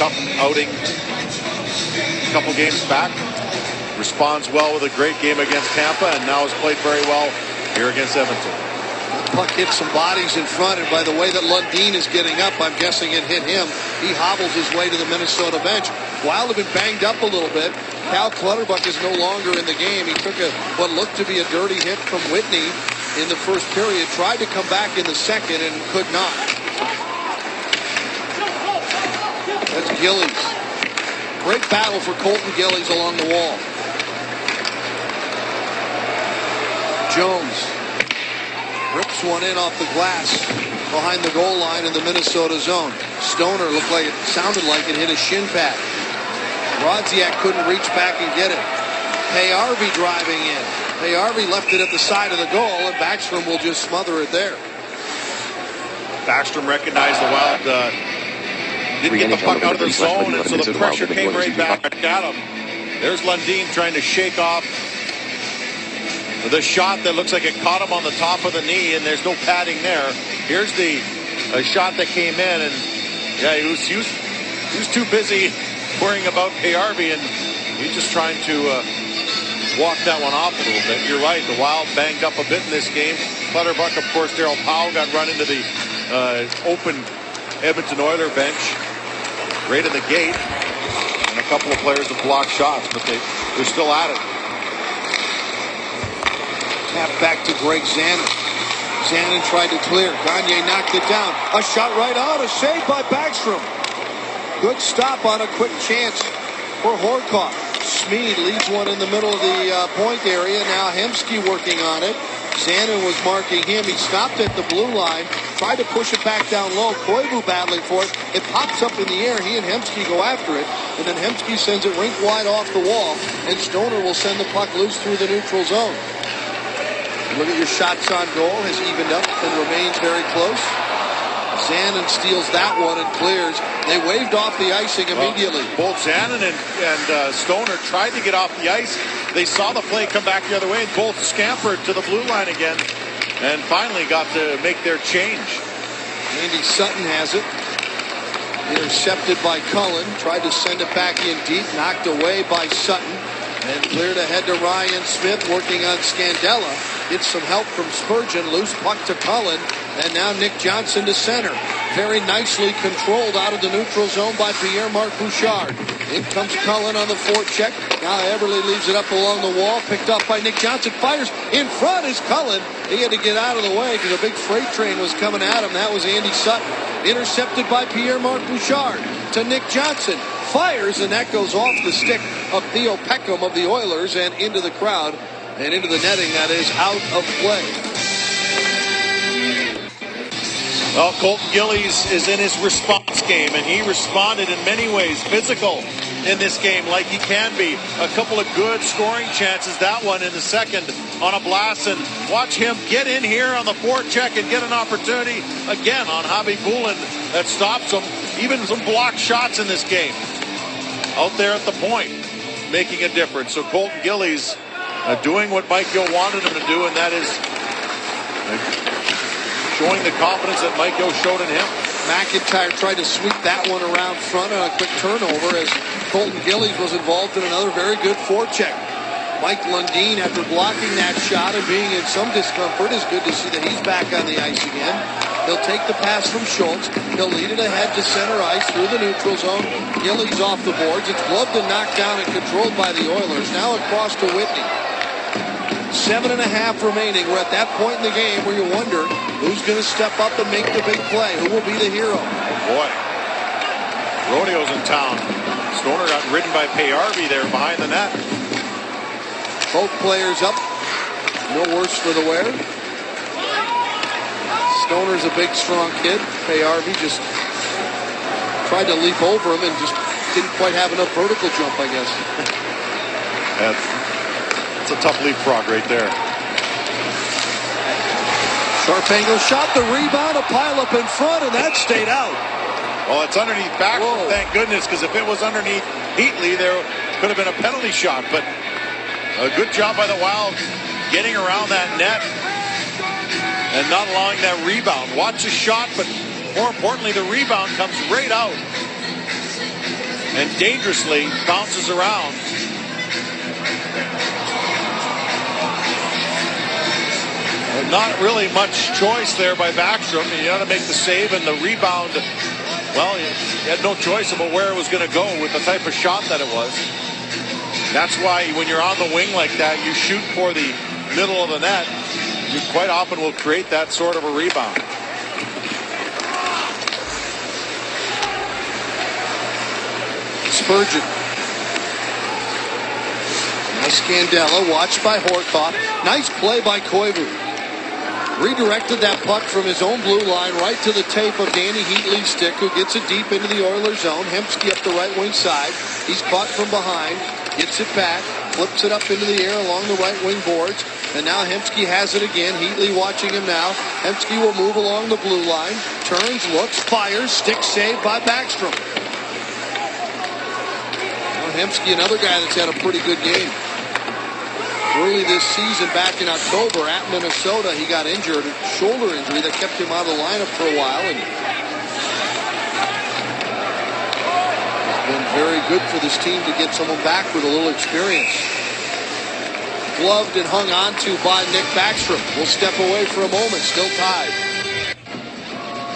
Speaker 2: Tough outing a couple games back. Responds well with a great game against Tampa, and now has played very well here against Edmonton.
Speaker 1: Puck hit some bodies in front, and by the way that Lundin is getting up, I'm guessing it hit him. He hobbles his way to the Minnesota bench. Wild have been banged up a little bit. Cal Clutterbuck is no longer in the game. He took what looked to be a dirty hit from Whitney in the first period. Tried to come back in the second and could not. That's Gillies. Great battle for Colton Gillies along the wall. Jones rips one in off the glass. behind the goal line in the Minnesota zone. Stoner sounded like it hit a shin pad. Rodziak couldn't reach back and get it. Payarvi driving in. Payarvi left it at the side of the goal, and Backstrom will just smother it there.
Speaker 2: Backstrom recognized the Wild didn't get the puck out of the zone, and so the pressure came right back at him. There's Lundin trying to shake off the shot that looks like it caught him on the top of the knee, and there's no padding there. Here's the shot that came in, and yeah, he was too busy worrying about Payarvi, and he's just trying to walk that one off a little bit. You're right, the Wild banged up a bit in this game. Clutterbuck, of course, Darryl Powell got run into the open Edmonton Oilers bench right in the gate, and a couple of players have blocked shots, but they're still at it.
Speaker 1: Tap back to Greg Zanin. Zanin tried to clear. Gagne knocked it down. A shot right on. A save by Backstrom. Good stop on a quick chance for Horcoff. Smead leads one in the middle of the point area. Now Hemsky working on it. Zanin was marking him. He stopped at the blue line. Tried to push it back down low. Koivu battling for it. It pops up in the air. He and Hemsky go after it. And then Hemsky sends it rink wide off the wall. And Stoner will send the puck loose through the neutral zone. Look at your shots on goal. Has evened up and remains very close. Zanin steals that one and clears. They waved off the icing immediately.
Speaker 2: Both Zanin and Stoner tried to get off the ice. They saw the play come back the other way, and both scampered to the blue line again and finally got to make their change.
Speaker 1: Andy Sutton has it. Intercepted by Cullen. Tried to send it back in deep. Knocked away by Sutton. And cleared ahead to Ryan Smith, working on Scandella. Gets some help from Spurgeon. Loose puck to Cullen. And now Nick Johnson to center. Very nicely controlled out of the neutral zone by Pierre-Marc Bouchard. In comes Cullen on the forecheck. Now Everly leaves it up along the wall. Picked up by Nick Johnson. Fires. In front is Cullen. He had to get out of the way because a big freight train was coming at him. That was Andy Sutton. Intercepted by Pierre-Marc Bouchard to Nick Johnson. Fires, and that goes off the stick of Theo Peckham of the Oilers and into the crowd and into the netting. That is out of play.
Speaker 2: Well, Colton Gillies is in his response game, and he responded in many ways. Physical in this game like he can be. A couple of good scoring chances. That one in the second on a blast, and watch him get in here on the forecheck and get an opportunity again on Javi Bulin that stops him. Even some blocked shots in this game. Out there at the point, making a difference. So Colton Gillies doing what Mike Gill wanted him to do, and that is showing the confidence that Mike Gill showed in him.
Speaker 1: McIntyre tried to sweep that one around front on a quick turnover as Colton Gillies was involved in another very good forecheck. Mike Lundin, after blocking that shot and being in some discomfort, is good to see that he's back on the ice again. He'll take the pass from Schultz. He'll lead it ahead to center ice through the neutral zone. Gillies off the boards. It's gloved and knocked down and controlled by the Oilers. Now across to Whitney. 7.5 remaining. We're at that point in the game where you wonder who's going to step up and make the big play. Who will be the hero?
Speaker 2: Oh boy. Rodeo's in town. Stoner got ridden by Payarvi there behind the net.
Speaker 1: Both players up. No worse for the wear. Stoner's a big, strong kid. Payarvi just tried to leap over him and just didn't quite have enough vertical jump, I guess.
Speaker 2: That's a tough leapfrog right there.
Speaker 1: Sharp angle shot, the rebound, a pile up in front, and that stayed out.
Speaker 2: Well, it's underneath Backstrom, thank goodness, because if it was underneath Heatley, there could have been a penalty shot. But a good job by the Wild getting around that net and not allowing that rebound. Watch the shot, but more importantly, the rebound comes right out and dangerously bounces around. Not really much choice there by Backstrom. You got to make the save, and the rebound, well, you had no choice about where it was going to go with the type of shot that it was. That's why when you're on the wing like that, you shoot for the middle of the net. You quite often will create that sort of a rebound.
Speaker 1: Spurgeon. Now Scandella, watched by Horcoff. Nice play by Koivu. Redirected that puck from his own blue line right to the tape of Danny Heatley's stick, who gets it deep into the Oilers zone. Hemsky up the right wing side. He's caught from behind, gets it back, flips it up into the air along the right wing boards. And now Hemsky has it again. Heatley watching him now. Hemsky will move along the blue line. Turns, looks, fires. Stick saved by Backstrom. Now Hemsky, another guy that's had a pretty good game. Early this season, back in October at Minnesota, he got injured, a shoulder injury that kept him out of the lineup for a while. And it's been very good for this team to get someone back with a little experience. Gloved and hung on to by Nick Backstrom. Will step away for a moment, still tied.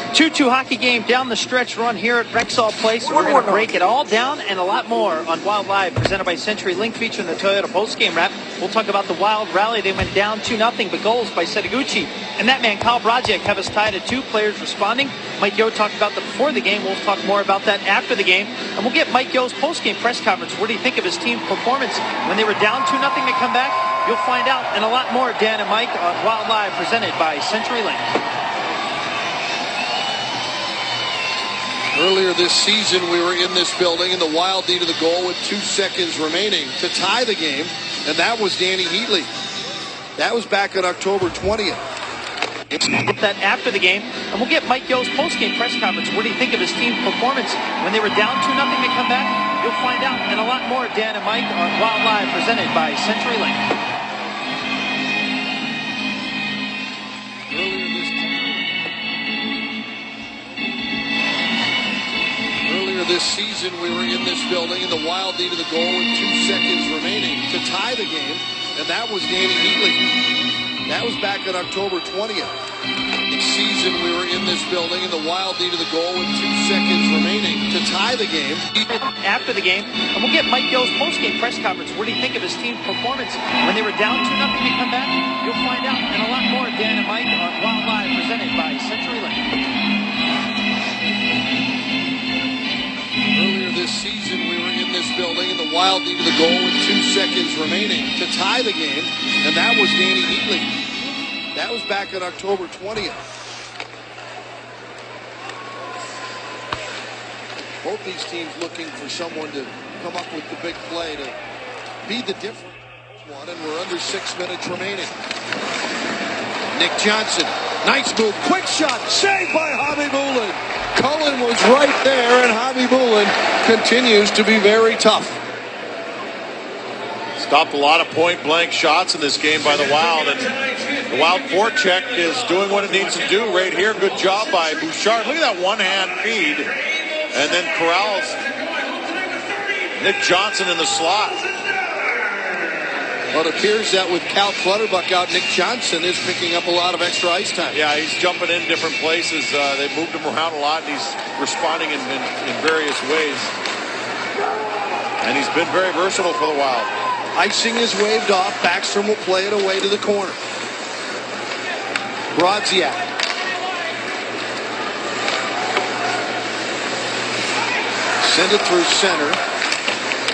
Speaker 4: 2-2 hockey game down the stretch run here at Rexall Place. We're going to break it all down and a lot more on Wild Live, presented by CenturyLink, featuring the Toyota postgame wrap. We'll talk about the Wild rally. They went down 2-0, but goals by Setaguchi. And that man, Kyle Brodziak, have us tied at 2. Players responding. Mike Yeo talked about that before the game. We'll talk more about that after the game. And we'll get Mike Yeo's postgame press conference. What do you think of his team performance when they were down 2-0 to come back? You'll find out, and a lot more, Dan and Mike, on Wild Live, presented by CenturyLink.
Speaker 1: Earlier this season, we were in this building, and the Wild needed the goal with 2 seconds remaining to tie the game, and that was Danny Heatley. That was back on October 20th.
Speaker 4: That after the game, and we'll get Mike Yeo's postgame press conference. What do you think of his team performance when they were down 2-0 to come back? You'll find out, and a lot more, Dan and Mike, on Wild Live, presented by CenturyLink.
Speaker 1: This season, we were in this building, and the Wild needed the goal with 2 seconds remaining to tie the game, and that was Danny Heatley. That was back on October 20th. This season, we were in this building, and the Wild needed the goal with 2 seconds remaining to tie the game.
Speaker 4: After the game, and we'll get Mike Yeo's postgame press conference. What do you think of his team performance when they were down 2-0 to come back? You'll find out, and a lot more, Dan and Mike, on Wild Live, presented by CenturyLink.
Speaker 1: Earlier this season, we were in this building, and the Wild needed the goal with 2 seconds remaining to tie the game, and that was Danny Heatley. That was back on October 20th. Both these teams looking for someone to come up with the big play to be the different one, and we're under 6 minutes remaining. Nick Johnson, nice move, quick shot, saved by Javi Bulin. Cullen was right there, and Javi Bulin continues to be very tough.
Speaker 2: Stopped a lot of point-blank shots in this game by the Wild, and the Wild forecheck is doing what it needs to do right here. Good job by Bouchard. Look at that one-hand feed, and then corrals Nick Johnson in the slot.
Speaker 1: Well, it appears that with Cal Clutterbuck out, Nick Johnson is picking up a lot of extra ice time.
Speaker 2: Yeah, he's jumping in different places. They've moved him around a lot, and he's responding in various ways. And he's been very versatile for the Wild.
Speaker 1: Icing is waved off. Backstrom will play it away to the corner. Brodziak. Send it through center,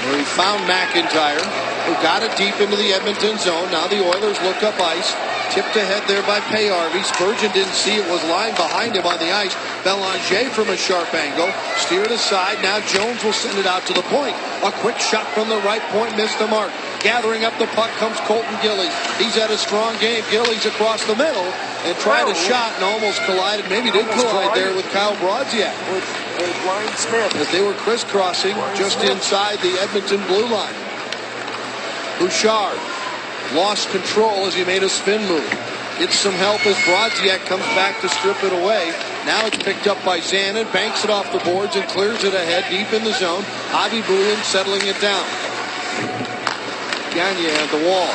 Speaker 1: where he found McIntyre, who got it deep into the Edmonton zone. Now the Oilers look up ice. Tipped ahead there by Payarvi. Spurgeon didn't see it, was lying behind him on the ice. Belanger from a sharp angle. Steered aside. Now Jones will send it out to the point. A quick shot from the right point. Missed the mark. Gathering up the puck comes Colton Gillies. He's had a strong game. Gillies across the middle and tried a shot and almost collided. Maybe did collide there with Kyle Brodziak. As they were crisscrossing just inside the Edmonton blue line. Bouchard lost control as he made a spin move. Gets some help as Brodziak comes back to strip it away. Now it's picked up by Zanin, banks it off the boards and clears it ahead deep in the zone. Javi Bulin settling it down. Gagne at the wall.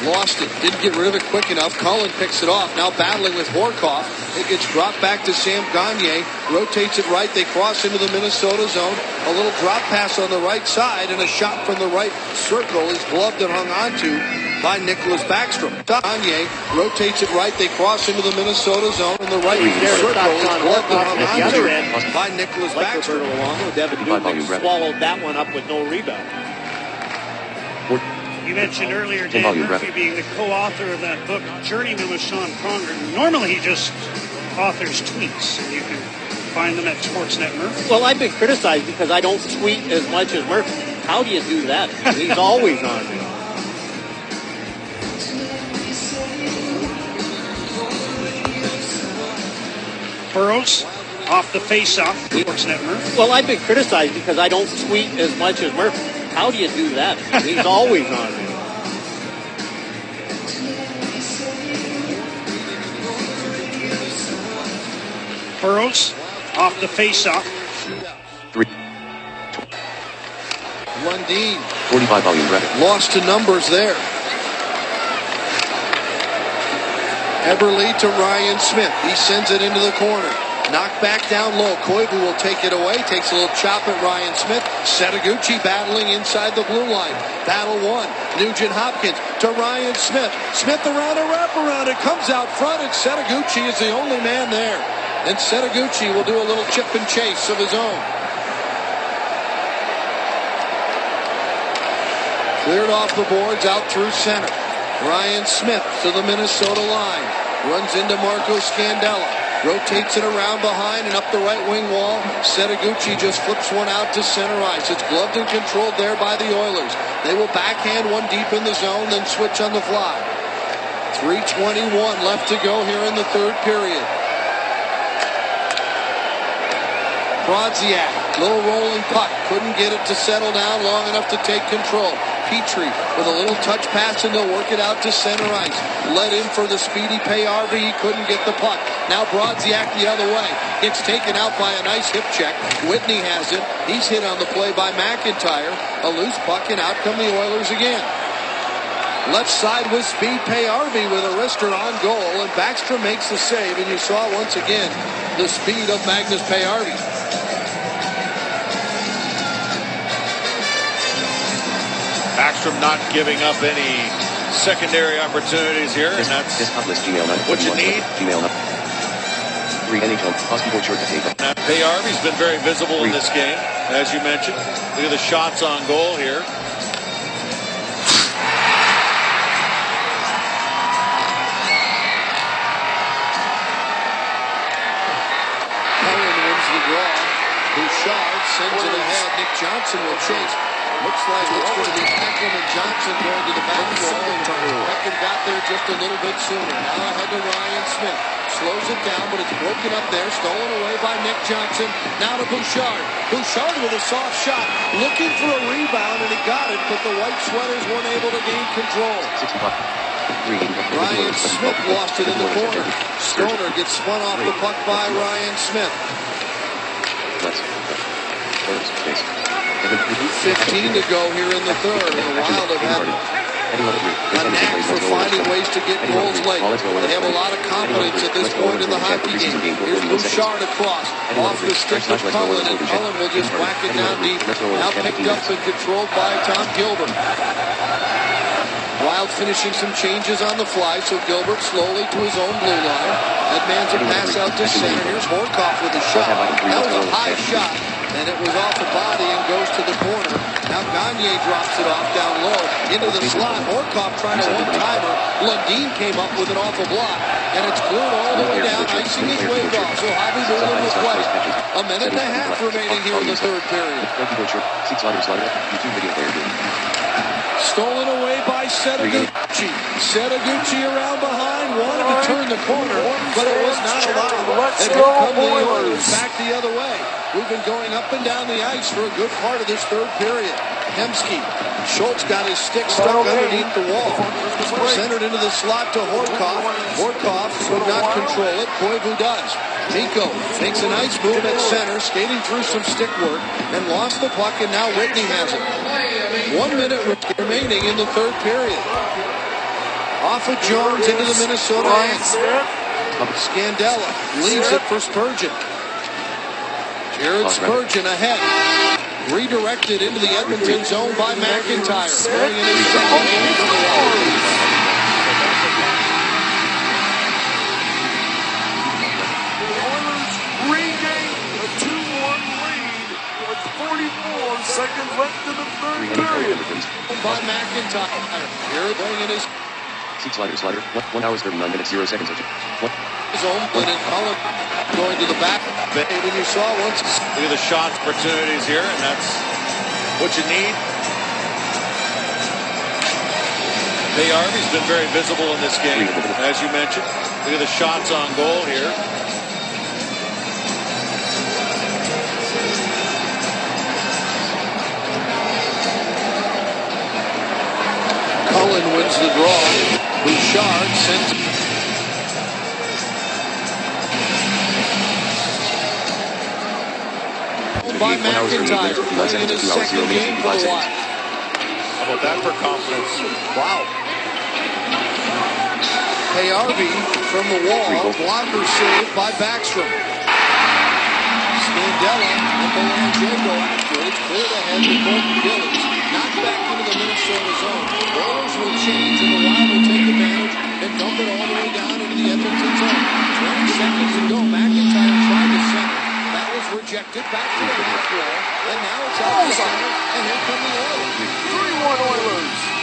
Speaker 1: Lost it. Didn't get rid of it quick enough. Cullen picks it off. Now battling with Horkoff. It gets dropped back to Sam Gagne. Rotates it right. They cross into the Minnesota zone. A little drop pass on the right side and a shot from the right circle is gloved and hung onto by Nicholas Backstrom. Gagne rotates it right. They cross into the Minnesota zone and the right circle is gloved and hung onto by Nicholas Backstrom.
Speaker 4: Devin Newman swallowed that one up with no rebound.
Speaker 6: You mentioned earlier Dan
Speaker 5: volume,
Speaker 6: Murphy
Speaker 5: Brett.
Speaker 6: being the co-author of that book, Journeyman with Sean Conger. Normally he just authors tweets, and you can find them at Sportsnet Murphy.
Speaker 7: Well, I've been criticized because I don't tweet as much as Murphy. How do you do that? He's always on me.
Speaker 6: Burrows off the face-off, Sportsnet Murphy.
Speaker 7: Well, I've been criticized because I don't tweet as much as Murphy. How do you do that? He's always on me.
Speaker 6: Burrows off the face-off.
Speaker 5: 3.
Speaker 1: Lundin
Speaker 5: 45 volume Brett.
Speaker 1: lost to numbers there. Eberle to Ryan Smith. He sends it into the corner. Knocked back down low. Koivu will take it away. Takes a little chop at Ryan Smith. Setaguchi battling inside the blue line. Battle one. Nugent Hopkins to Ryan Smith. Smith around a wraparound. It comes out front, and Setaguchi is the only man there. And Setaguchi will do a little chip and chase of his own. Cleared off the boards out through center. Ryan Smith to the Minnesota line. Runs into Marco Scandella. Rotates it around behind and up the right wing wall. Setaguchi just flips one out to center ice. It's gloved and controlled there by the Oilers. They will backhand one deep in the zone, then switch on the fly. 3:21 left to go here in the third period. Brodziak, little rolling puck. Couldn't get it to settle down long enough to take control. Petrie with a little touch pass, and they'll work it out to center ice. Let in for the speedy Pay-RV. He couldn't get the puck. Now Brodziak the other way. Gets taken out by a nice hip check. Whitney has it. He's hit on the play by McIntyre. A loose puck, and out come the Oilers again. Left side with speed. Pay-RV with a wrister on goal, and Backstrom makes the save, and you saw once again the speed of Magnus Pay-RV.
Speaker 2: Backstrom not giving up any secondary opportunities here, and that's what you need.
Speaker 5: Gmail 3 NHL Husky short to take.
Speaker 2: Pay-RV's been very visible in this game, as you mentioned. Look at the shots on goal here.
Speaker 1: Cullen wins the draw. Bouchard sends it ahead. Nick Johnson will chase. Looks like it's going to be Peckham and Johnson going to the back wall. Peckham got there just a little bit sooner. Now ahead to Ryan Smith. Slows it down, but it's broken up there. Stolen away by Nick Johnson. Now to Bouchard. Bouchard with a soft shot. Looking for a rebound, and he got it, but the white sweaters weren't able to gain control. Ryan Smith lost it in the corner. Stoner gets spun off the puck by Ryan Smith. 15 to go here in the third. And the Wild have had a knack for finding ways to get goals late. They have a lot of confidence at this point in the hockey game. Here's Bouchard across. Off the stick of Cullen, and Cullen will just whack it down deep. Now picked up and controlled by Tom Gilbert. Wild finishing some changes on the fly, so Gilbert slowly to his own blue line. Edmonds a pass out to center. Here's Horkoff with a shot. That was a high shot, and it was off the body and goes to the corner. Now Gagne drops it off down low into the slot. Horkoff trying to one-timer. Lundin came up with it off a block, and it's cleared all the way down, icing his way off. So Javi Mueller will play. A minute and a half remaining here in the third period. Stolen away by Setaguchi. Setaguchi around behind, wanted to turn the corner, but it was not allowed. And here come the Oilers back the other way. We've been going up and down the ice for a good part of this third period. Hemsky. Schultz got his stick stuck underneath the wall. Centered into the slot to Horkoff. Horkoff could not control it. Koivu does. Mikko makes a nice move at center, skating through some stick work, and lost the puck, and now Whitney has it. 1 minute remaining in the third period. Off of Jones into the Minnesota end. Scandella leaves it for Spurgeon. Jared Spurgeon ahead. Redirected into the Edmonton zone by McIntyre. Going in his second game for the Wild.
Speaker 3: seconds left in the third period.
Speaker 1: By McIntyre. Here going in his
Speaker 5: Seat slider. 1 hours 39 minutes 0 seconds.
Speaker 1: zone, but in Cullen going to the back. When you saw once.
Speaker 2: Look at the shot opportunities here, and that's what you need. Hey, Harvey's been very visible in this game, as you mentioned. Look at the shots on goal here.
Speaker 1: Cullen wins the draw. Bouchard sent by McIntyre, playing in his second game for a while.
Speaker 2: How about that for confidence?
Speaker 1: Wow. Hey, Harvey from the wall, blocker saved by Backstrom. Scandella and Belanger go after it, cleared ahead to Gordon Gillies, knocked back into the Minnesota zone. Oilers will change and the Wild will take advantage and dump it all the way down into the Edmonton zone. 20 seconds to go. McIntyre tried to center. That was rejected. Back to the half wall, and now it's out to center, and here come the Oilers.
Speaker 3: 3-1 Oilers.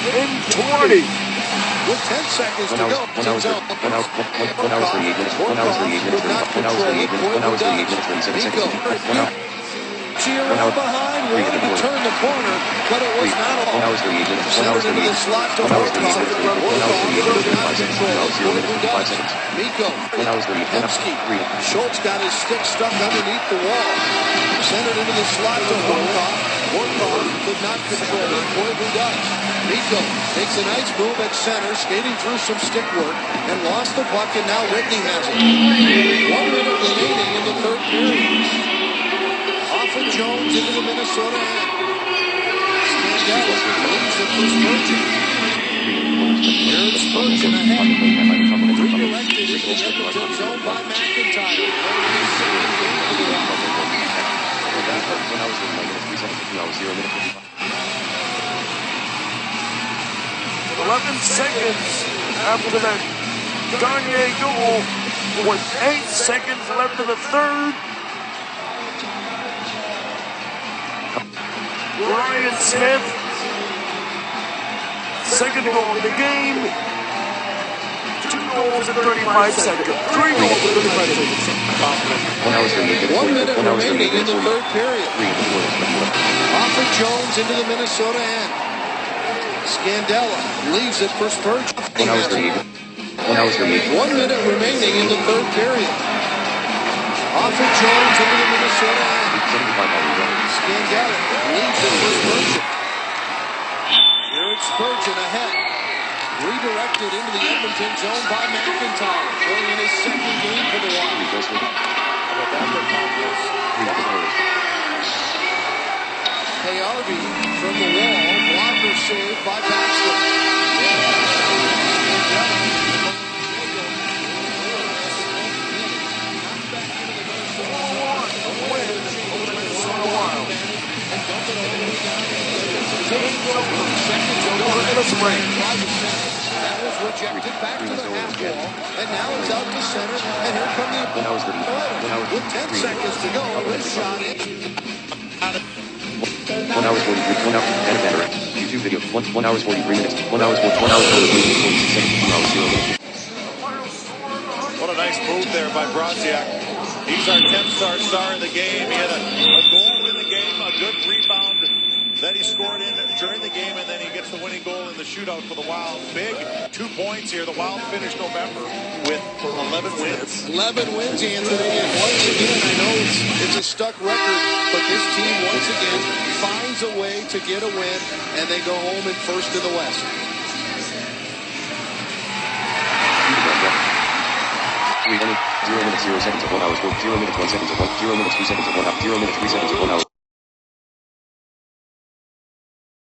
Speaker 3: In 20.
Speaker 1: With 10 seconds to go.
Speaker 5: 1 hour 38 minutes. 1 hour 38 minutes. 1 hour 38 minutes. 1 hour 38 minutes. 27 seconds. 1 hour.
Speaker 1: Cheering behind, wanted to turn the corner, but it was not all.
Speaker 5: 1 hour 38 minutes. 1 hour
Speaker 1: Centered into
Speaker 5: 38
Speaker 1: the slot to
Speaker 5: 1 hour 38 minutes. 1 hour 38 minutes. 55 seconds. 1 hour 0 minutes. 55 seconds.
Speaker 1: Miko.
Speaker 5: 1 hour 38 minutes.
Speaker 1: Hemsky. Schultz got his stick stuck underneath the wall. Centered into the slot to Horkoff. Horkoff could not control it. Koivu does. Miko takes a nice move at center, skating through some stick work, and lost the puck, and now Whitney has it. 1 minute remaining in the third period. Off of Jones into the Minnesota end. Scandella leads it for Spurgeon. Here's Spurgeon ahead. Redirected into the Edmonton zone by McIntyre.
Speaker 3: 11 seconds after that Gagne goal with 8 seconds left in the third. Ryan Smith, second goal of the game. 2 goals in 35 seconds. 3 goals in 35 seconds.
Speaker 1: 1 minute remaining in the third period. Off of Jones into the Minnesota end. Scandella leaves it for Spurgeon.
Speaker 5: 1 hour 38. 1 hour 38.
Speaker 1: 1 minute remaining in the third period. Off of Jones into the Minnesota end. Scandella leaves it for Spurgeon. Here it's Spurgeon ahead. Redirected into the Edmonton zone by McIntyre. Playing in his second game for the Wild. Hey, Harvey from the wall. Blocker saved by Backstrom. That was rejected back to the half wall, and now it's out to center, and here come the Oilers. With 10 seconds to go, this shot in.
Speaker 5: 1 hour 43. 1 hour and a better. YouTube video. 1 hours 43 minutes. 1 hour 43 seconds. 2 hours 0 minutes.
Speaker 2: What a nice move there by Brodziak. He's our 10th star in the game. He had a goal in the game, a good rebound that he scored in during the game, and then he gets the winning goal in the shootout for the Wild. Big 2 points here. The Wild finished November with 11 wins.
Speaker 1: 11 wins, Anthony, and once again, I know it's a stuck record, but this team once again finds a way to get a win, and they go home in first in the West.
Speaker 5: 0 minutes 0 seconds of 1 hour 0 minutes 1 seconds of 1 0 minutes 2 seconds of 1 hour 0 minutes 3 seconds of 1 hour